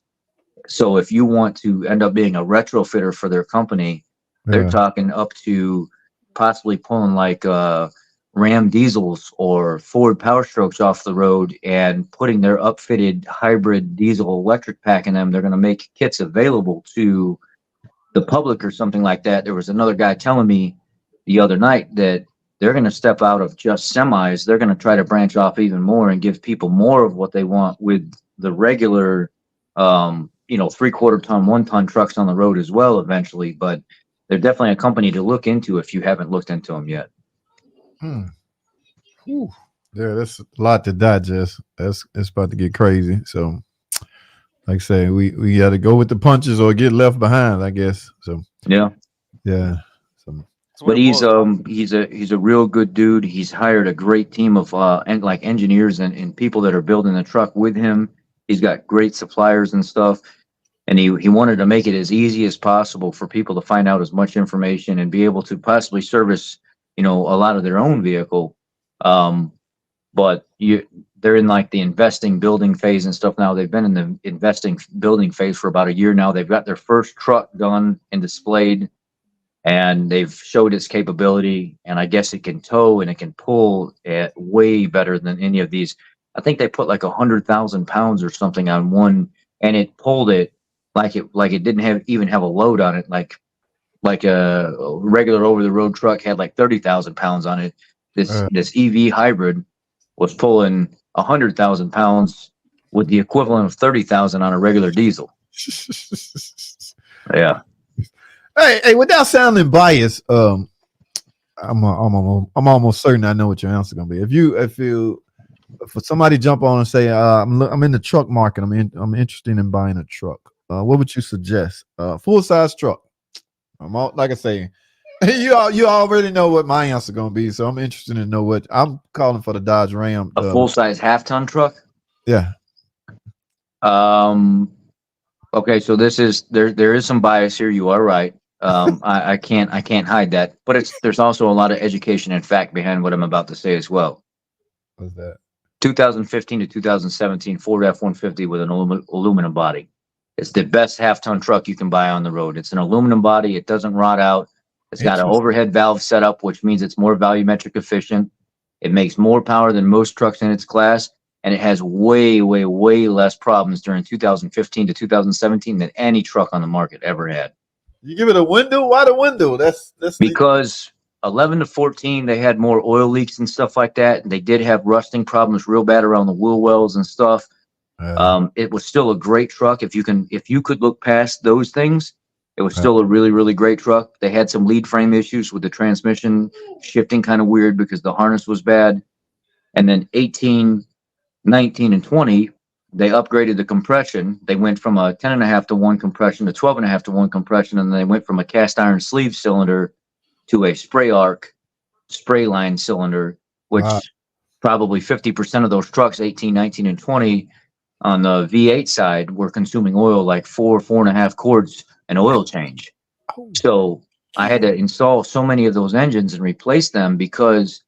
So if you want to end up being a retrofitter for their company, they're Yeah. talking up to possibly pulling like Ram diesels or Ford Power Strokes off the road and putting their upfitted hybrid diesel electric pack in them. They're going to make kits available to the public or something like that. There was another guy telling me the other night that they're going to step out of just semis. They're going to try to branch off even more and give people more of what they want with the regular, 3/4 ton, 1 ton trucks on the road as well eventually. But they're definitely a company to look into if you haven't looked into them yet. Whew. Yeah, that's a lot to digest. It's about to get crazy. So, like I say, we got to go with the punches or get left behind, I guess. So Yeah. yeah. So, But he's a real good dude. He's hired a great team of engineers and people that are building the truck with him. He's got great suppliers and stuff. And he wanted to make it as easy as possible for people to find out as much information and be able to possibly service, a lot of their own vehicle. But they're in like the investing building phase and stuff now. They've been in the investing building phase for about a year now. They've got their first truck done and displayed, and they've showed its capability, and I guess it can tow and it can pull at way better than any of these. I think they put like 100,000 pounds or something on one, and it pulled it like it didn't even have a load on it, like a regular over the road truck had like 30,000 pounds on it. This EV hybrid was pulling 100,000 pounds with the equivalent of 30,000 on a regular diesel. Yeah. Hey, without sounding biased, I'm almost certain I know what your answer is gonna be. If somebody jump on and say I'm in the truck market, I'm interested in buying a truck, what would you suggest? Full size truck. Like I say, you already know what my answer gonna be, so I'm interested to know what I'm calling for. The Dodge Ram, a full size half-ton truck. Yeah. Okay, so there is some bias here. You are right. I can't hide that, but there's also a lot of education and fact behind what I'm about to say as well. What's that? 2015 to 2017 Ford F-150 with an aluminum body. It's the best half-ton truck you can buy on the road. It's an aluminum body. It doesn't rot out. It's got an overhead valve setup, which means it's more volumetric efficient. It makes more power than most trucks in its class, and it has way, way, way less problems during 2015 to 2017 than any truck on the market ever had. You give it a window? Why the window? That's because 11 to 14, they had more oil leaks and stuff like that. And they did have rusting problems real bad around the wheel wells and stuff. It was still a great truck. If you could look past those things, it was still a really, really great truck. They had some lead frame issues with the transmission shifting kind of weird because the harness was bad. And then 18, 19, and 20, they upgraded the compression. They went from a 10.5 to 1 compression to 12.5 to 1 compression, and then they went from a cast iron sleeve cylinder to a spray arc spray line cylinder, which probably 50% of those trucks, 18, 19, and 20, on the V8 side, were consuming oil like 4.5 quarts an oil change. So I had to install so many of those engines and replace them because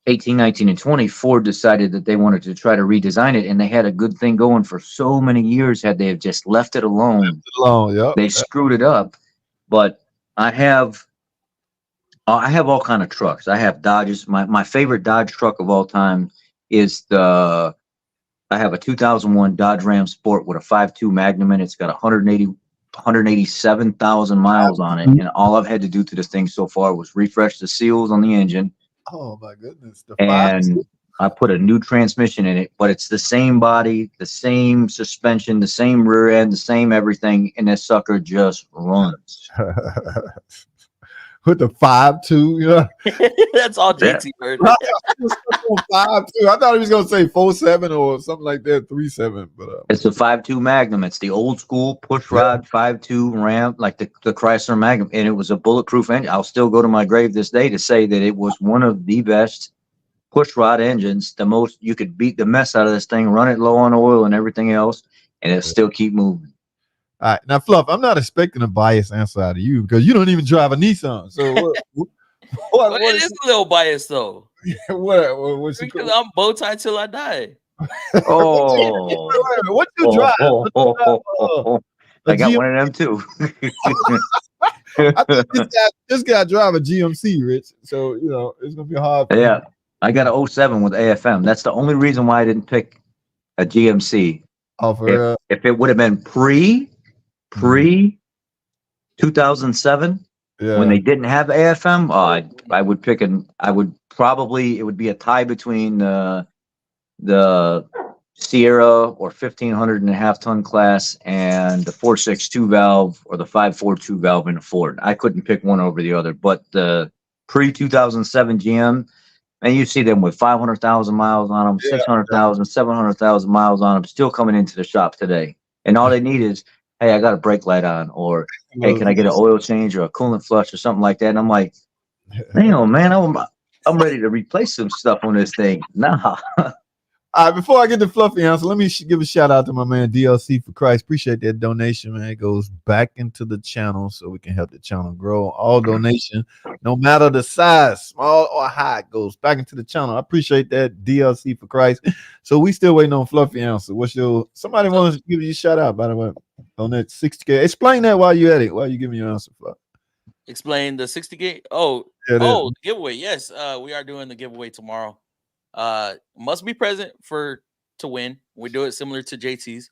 18, 19, and 20, Ford decided that they wanted to try to redesign it, and they had a good thing going for so many years. Had they have just left it alone, they screwed it up. But I have all kind of trucks. I have Dodges. My favorite Dodge truck of all time is I have a 2001 Dodge Ram Sport with a 5.2 Magnum in it. It's got 187,000 miles on it, and all I've had to do to this thing so far was refresh the seals on the engine. Oh my goodness! And I put a new transmission in it, but it's the same body, the same suspension, the same rear end, the same everything, and this sucker just runs. With the 5.2, That's all JT heard. 5.2. I thought he was gonna say 4.7 or something like that, 3.7. But it's a 5.2 Magnum. It's the old school push rod 5.2 Ram, like the Chrysler Magnum, and it was a bulletproof engine. I'll still go to my grave this day to say that it was one of the best push rod engines, the most you could beat the mess out of this thing, run it low on oil and everything else, and it'll still keep moving. All right, now Fluff, I'm not expecting a biased answer out of you because you don't even drive a Nissan. So But it is a little biased though. what's Because I'm bow tied till I die. Oh, what you drive? I got one of them too. I think this guy drive a GMC, Rich. So you know it's gonna be hard. For Yeah, you. I got an 07 with AFM. That's the only reason why I didn't pick a GMC. Oh, for If it would have been pre 2007, when they didn't have AFM, I would pick I would probably, it would be a tie between the Sierra or 1500 and a half ton class and the 462 valve or the 542 valve in a Ford. I couldn't pick one over the other, but the pre 2007 GM, and you see them with 500,000 miles on them, 600,000, 700,000 miles on them, still coming into the shop today. And all they need is, hey, I got a brake light on, or hey, can I get an oil change or a coolant flush or something like that? And I'm like, damn, man, I'm ready to replace some stuff on this thing. Nah. All right, before I get the Fluffy answer, let me give a shout out to my man DLC for Christ. Appreciate that donation, man. It goes back into the channel so we can help the channel grow. All donation, no matter the size, small or high, goes back into the channel. I appreciate that, DLC for Christ. So we still waiting on Fluffy answer. Somebody wants to give you a shout out, by the way, on that 60K. Explain that while you're at it, while you giving your answer, Fluff. Explain the 60K. The giveaway. Yes, we are doing the giveaway tomorrow. Must be present to win. We do it similar to JT's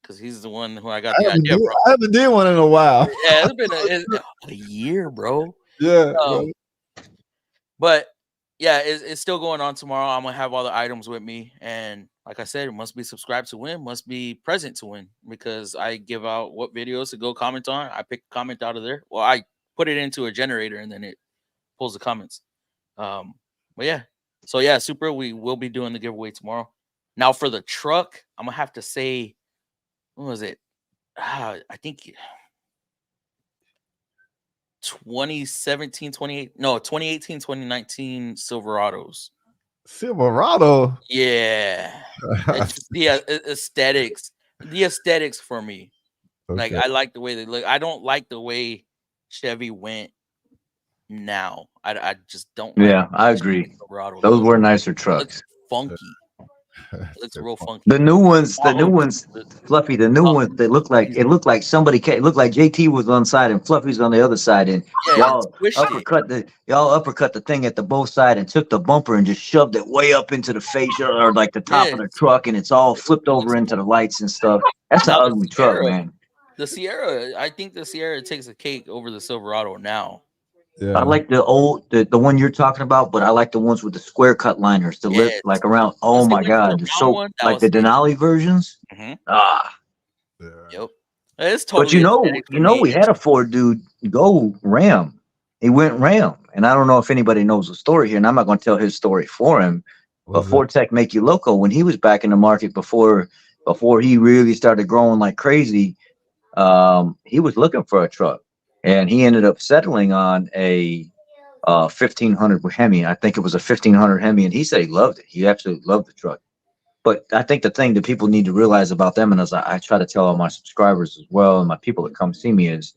because he's the one who I got the idea from. I haven't did one in a while. Yeah, it's been a year, bro. Yeah. But yeah, it's still going on tomorrow. I'm gonna have all the items with me, and like I said, it must be subscribed to win, must be present to win, because I give out what videos to go comment on. I pick a comment out of there. Well, I put it into a generator and then it pulls the comments. But yeah. So yeah, Super, we will be doing the giveaway tomorrow. Now for the truck, I'm gonna have to say, what was it? I think 2018, 2019 Silverados. Silverado. Yeah. Aesthetics. The aesthetics for me. Okay. Like I like the way they look. I don't like the way Chevy went now. I just don't like. Yeah, I agree. Those were nicer trucks. Funky. It's real funky. The new ones, Fluffy, the new ones, they look like somebody it looked like JT was on side and Fluffy's on the other side, and y'all uppercut the thing at the both side and took the bumper and just shoved it way up into the face or like the top of the truck, and it's all flipped over into the lights and stuff. That's an ugly truck, man. The Sierra, I think the Sierra takes a cake over the Silverado now. Yeah. I like the one you're talking about, but I like the ones with the square cut liners, the lip like around. Oh my God, so like the Denali versions. Mm-hmm. Yep. It's totally. But you know, we had a Ford dude go Ram. He went Ram, and I don't know if anybody knows the story here, and I'm not going to tell his story for him. But Ford Tech Make You Loco, when he was back in the market before he really started growing like crazy, he was looking for a truck. And he ended up settling on a 1500 Hemi. I think it was a 1500 Hemi, and he said he loved it. He absolutely loved the truck. But I think the thing that people need to realize about them, and as I try to tell all my subscribers as well, and my people that come see me, is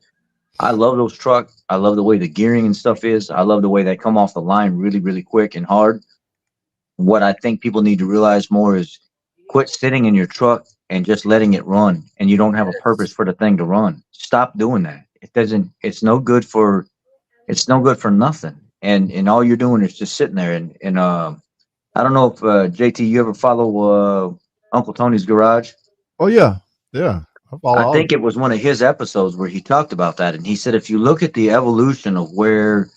I love those trucks. I love the way the gearing and stuff is. I love the way they come off the line really, really quick and hard. What I think people need to realize more is quit sitting in your truck and just letting it run, and you don't have a purpose for the thing to run. Stop doing that. It's no good for nothing. And all you're doing is just sitting there. And I don't know if JT, you ever follow Uncle Tony's Garage? Oh yeah. Yeah. I think it was one of his episodes where he talked about that. And he said, if you look at the evolution of where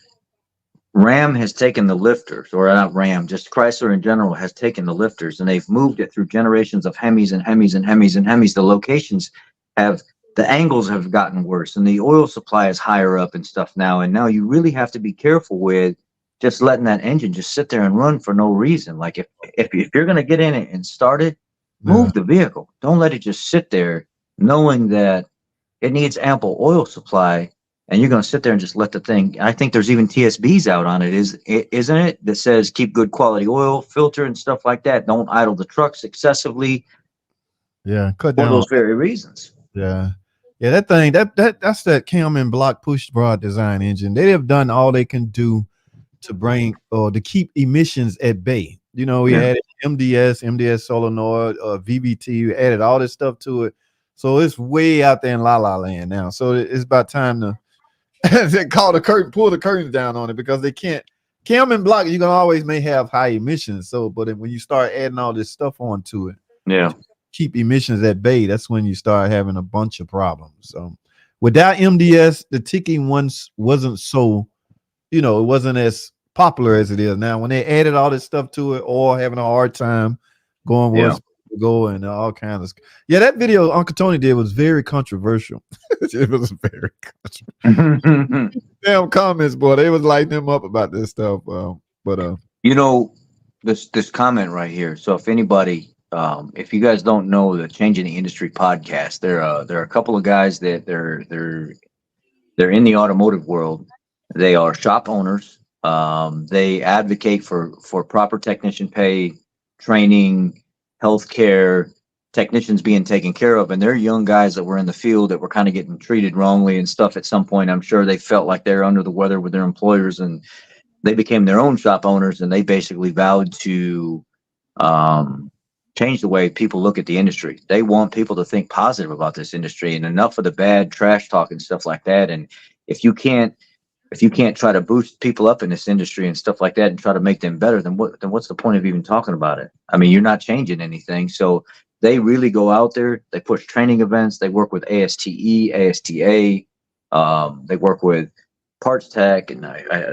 Ram has taken the lifters, or not Ram, just Chrysler in general has taken the lifters, and they've moved it through generations of Hemis and Hemis and Hemis and Hemis. The locations the angles have gotten worse, and the oil supply is higher up and stuff now. And now you really have to be careful with just letting that engine just sit there and run for no reason. Like if you're going to get in it and start it, move the vehicle. Don't let it just sit there knowing that it needs ample oil supply. And you don't have a purpose for the thing to run. Stop doing that. It doesn't, it's no good for nothing. And all you're doing is just sitting there. And what I think people need to realize more is quit sitting in your truck and just let it run. And you don't have a purpose for the thing to run. Yeah. and you're going to sit there and just let the thing. I think there's even TSBs out on it, isn't it? That says keep good quality oil, filter, and stuff like that. Don't idle the trucks excessively Yeah, cut for down. those very reasons. Yeah. Yeah, that thing, that's that cam and block push rod design engine. They have done all they can do to bring or to keep emissions at bay. You know, we added MDS solenoid, VVT, we added all this stuff to it. So it's way out there in la la land now. So it's about time to pull the curtains down on it, because they can't cam and block. You can always may have high emissions. So, but when you start adding all this stuff onto it, Yeah. keep emissions at bay, that's when you start having a bunch of problems. So without MDS, the ticking ones wasn't so, it wasn't as popular as it is now. When they added all this stuff to it, or having a hard time going where it's supposed to go and all kinds of that video Uncle Tony did was very controversial. It was very controversial. Damn comments, boy, they was lighting them up about this stuff. This comment right here. So if anybody, if you guys don't know the Changing the Industry podcast, there are a couple of guys that they're in the automotive world. They are shop owners. They advocate for proper technician pay, training, healthcare, technicians being taken care of, and they're young guys that were in the field that were kind of getting treated wrongly and stuff. At some point, I'm sure they felt like they're under the weather with their employers, and they became their own shop owners, and they basically vowed to change the way people look at the industry. They want people to think positive about this industry, and enough of the bad trash talk and stuff like that. And if you can't try to boost people up in this industry and stuff like that and try to make them better, then what's the point of even talking about it? I mean, you're not changing anything. So they really go out there. They push training events. They work with ASTE, ASTA. They work with Parts Tech, and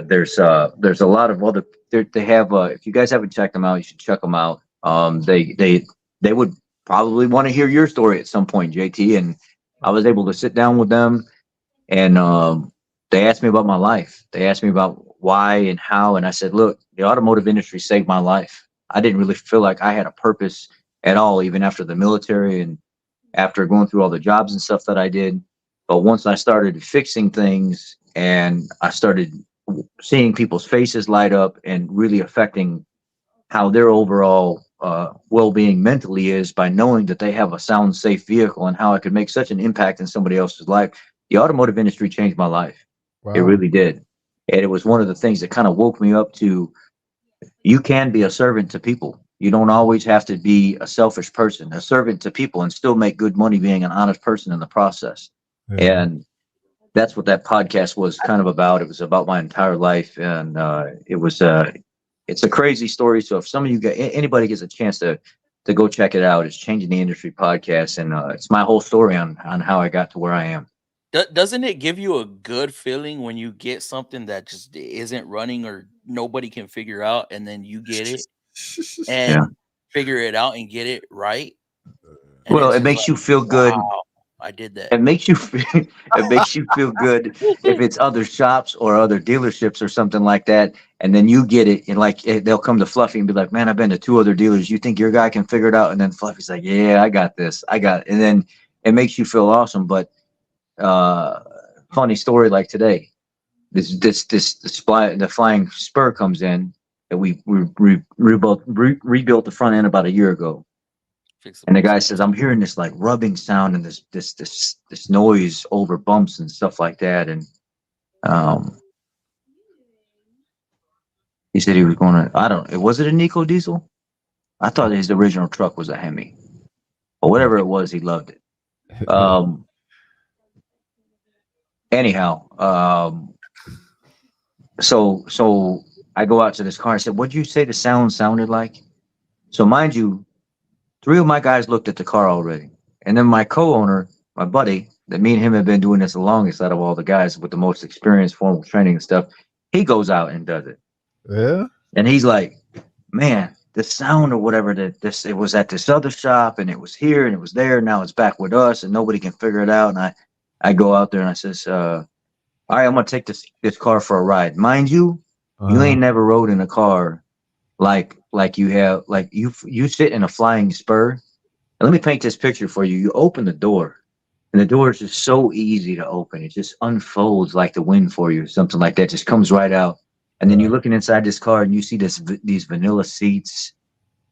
there's a lot of other. They have. If you guys haven't checked them out, you should check them out. They would probably want to hear your story at some point, JT. And I was able to sit down with them, and they asked me about my life. They asked me about why and how, and I said, look, the automotive industry saved my life. I didn't really feel like I had a purpose at all, even after the military and after going through all the jobs and stuff that I did. But once I started fixing things and I started seeing people's faces light up and really affecting how their overall well-being mentally is by knowing that they have a sound, safe vehicle, and how I could make such an impact in somebody else's life, the automotive industry changed my life. Wow. It really did. And it was one of the things that kind of woke me up to, you can be a servant to people. You don't always have to be a selfish person, a servant to people, and still make good money being an honest person in the process. Yeah. And that's what that podcast was kind of about. It was about my entire life. And it's a crazy story. So if some of you anybody gets a chance to go check it out, it's Changing the Industry podcast. And it's my whole story on how I got to where I am. Doesn't it give you a good feeling when you get something that just isn't running or nobody can figure out, and then you get it and figure it out and get it right? And well, it makes you feel good. Wow, I did that. It makes you feel good if it's other shops or other dealerships or something like that, and then you get it, and like they'll come to Fluffy and be like, "Man, I've been to 2 other dealers. You think your guy can figure it out?" And then Fluffy's like, "Yeah, I got this. I got it." And then it makes you feel awesome. But funny story like today, the flying spur comes in, and we rebuilt the front end about a year ago. And the guy says, I'm hearing this like rubbing sound and this noise over bumps and stuff like that. And he said he was going to, was it a Nico diesel? I thought his original truck was a Hemi. Or whatever it was, he loved it. Anyhow, so I go out to this car. I said, what'd you say the sound sounded like? So mind you, 3 of my guys looked at the car already. And then my co-owner, my buddy, that me and him have been doing this the longest out of all the guys with the most experience, formal training and stuff, he goes out and does it. Yeah. And he's like, man, the sound or whatever, it was at this other shop and it was here and it was there. Now it's back with us and nobody can figure it out. And I go out there and I says, all right, I'm going to take this car for a ride. Mind you, you ain't never rode in a car like you have, like you sit in a flying spur. And let me paint this picture for you. You open the door And the door is just so easy to open. It just unfolds like the wind for you, something like that. Just comes right out. And then you're looking inside this car and you see these vanilla seats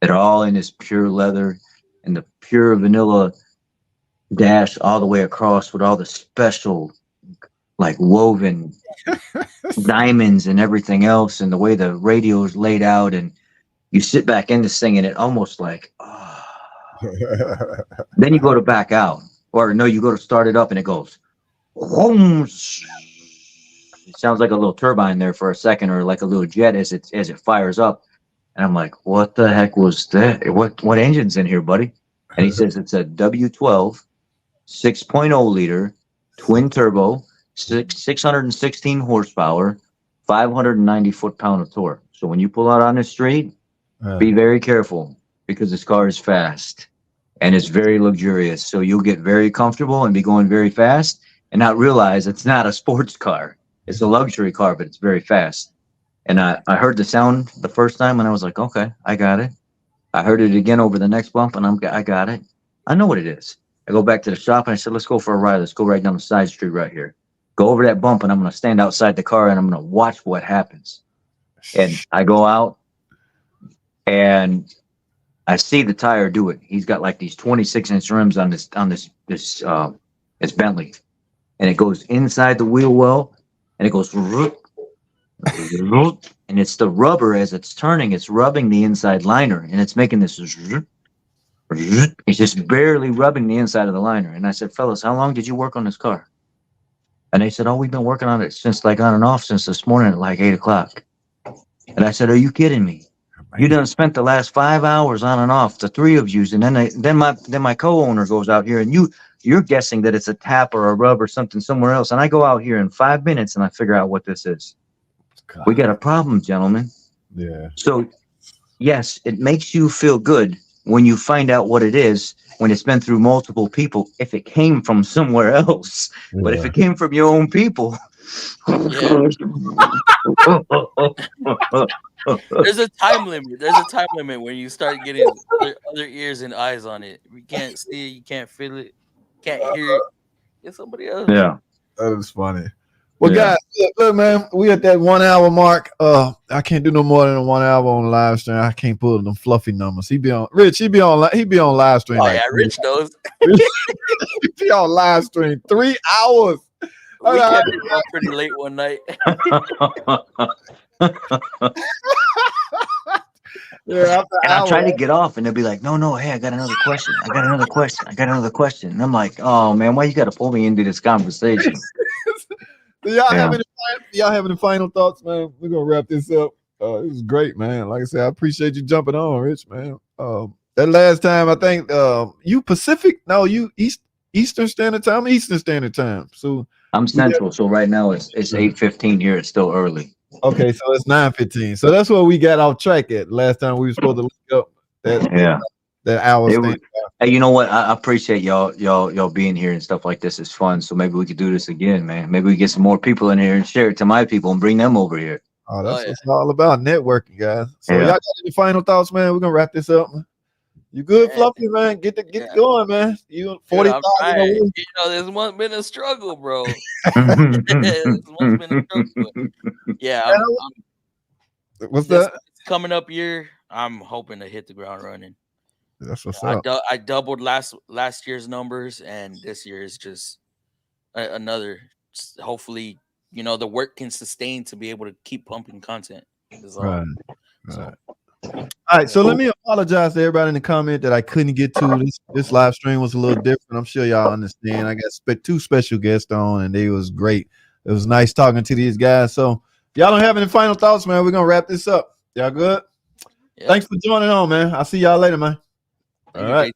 that are all in this pure leather and the pure vanilla dash all the way across with all the special, like woven diamonds and everything else, and the way the radio is laid out. And you sit back in this thing and it almost like, then you go to back out. Or no, you go to start it up and it goes, whoosh. It sounds like a little turbine there for a second, or like a little jet as it fires up. And I'm like, what the heck was that? What engine's in here, buddy? And he says it's a W12 6.0 liter twin turbo, 616 horsepower, 590 foot-pound of torque. So when you pull out on the street, be very careful because this car is fast and it's very luxurious. So you'll get very comfortable and be going very fast and not realize it's not a sports car. It's a luxury car, but it's very fast. And I heard the sound the first time and I was like, okay, I got it. I heard it again over the next bump and I got it. I know what it is. I go back to the shop and I said, let's go for a ride. Let's go right down the side street right here. Go over that bump and I'm going to stand outside the car and I'm going to watch what happens. And I go out and I see the tire do it. He's got like these 26-inch rims on this it's Bentley. And it goes inside the wheel well and it goes and it's the rubber as it's turning, it's rubbing the inside liner and it's making this. It's just barely rubbing the inside of the liner. And I said, fellas, how long did you work on this car? And they said, oh, we've been working on it since like on and off since this morning at like 8 o'clock. And I said, are you kidding me? You done spent the last 5 hours on and off, the three of you, and then my co-owner goes out here and you're guessing that it's a tap or a rub or something somewhere else. And I go out here in 5 minutes and I figure out what this is. God. We got a problem, gentlemen. Yeah. So yes, it makes you feel good when you find out what it is, when it's been through multiple people, if it came from somewhere else. Yeah. But if it came from your own people. Yeah. There's a time limit. There's a time limit when you start getting other ears and eyes on it. You can't see it, you can't feel it, can't hear it. It's somebody else. Yeah. That is funny. Well, guys, look, man, we at that 1 hour mark. I can't do no more than 1 hour on the live stream. I can't pull them fluffy numbers. He be on live stream. Oh, like, yeah, Rich knows. He be on live stream 3 hours. We kept it on pretty late one night. Yeah, and I'm trying to get off, and they'll be like, "No, hey, I got another question. And I'm like, "Oh man, why you got to pull me into this conversation?" Do y'all have any final thoughts, man? We're gonna wrap this up. It was great, man. Like I said, I appreciate you jumping on, Rich, man. That last time, I think you Pacific, no, you Eastern Standard Time, Eastern Standard Time. So I'm Central, so right now it's 8:15 here. It's still early. Okay, so it's 9:15. So that's where we got off track at. Last time we were supposed to link up. That hour. Hey, you know what? I appreciate y'all being here and stuff like this. Is fun. So maybe we could do this again, man. Maybe we get some more people in here and share it to my people and bring them over here. Oh, that's what it's all about, networking, guys. So y'all got any final thoughts, man? We're gonna wrap this up, man. You good, Fluffy, man? Get going, man. You 40,000. You know, this one's been a struggle, bro. This one's been a struggle. Yeah, what's that? Coming up year, I'm hoping to hit the ground running. That's what's up. I doubled last year's numbers, and this year is just another. Hopefully, you know, the work can sustain to be able to keep pumping content. Right. So. All right, so let me apologize to everybody in the comment that I couldn't get to. This live stream was a little different. I'm sure y'all understand. I got two special guests on, and they was great. It was nice talking to these guys. So y'all don't have any final thoughts, man. We're gonna wrap this up. Y'all good? Yeah. Thanks for joining on, man. I'll see y'all later, man. All right.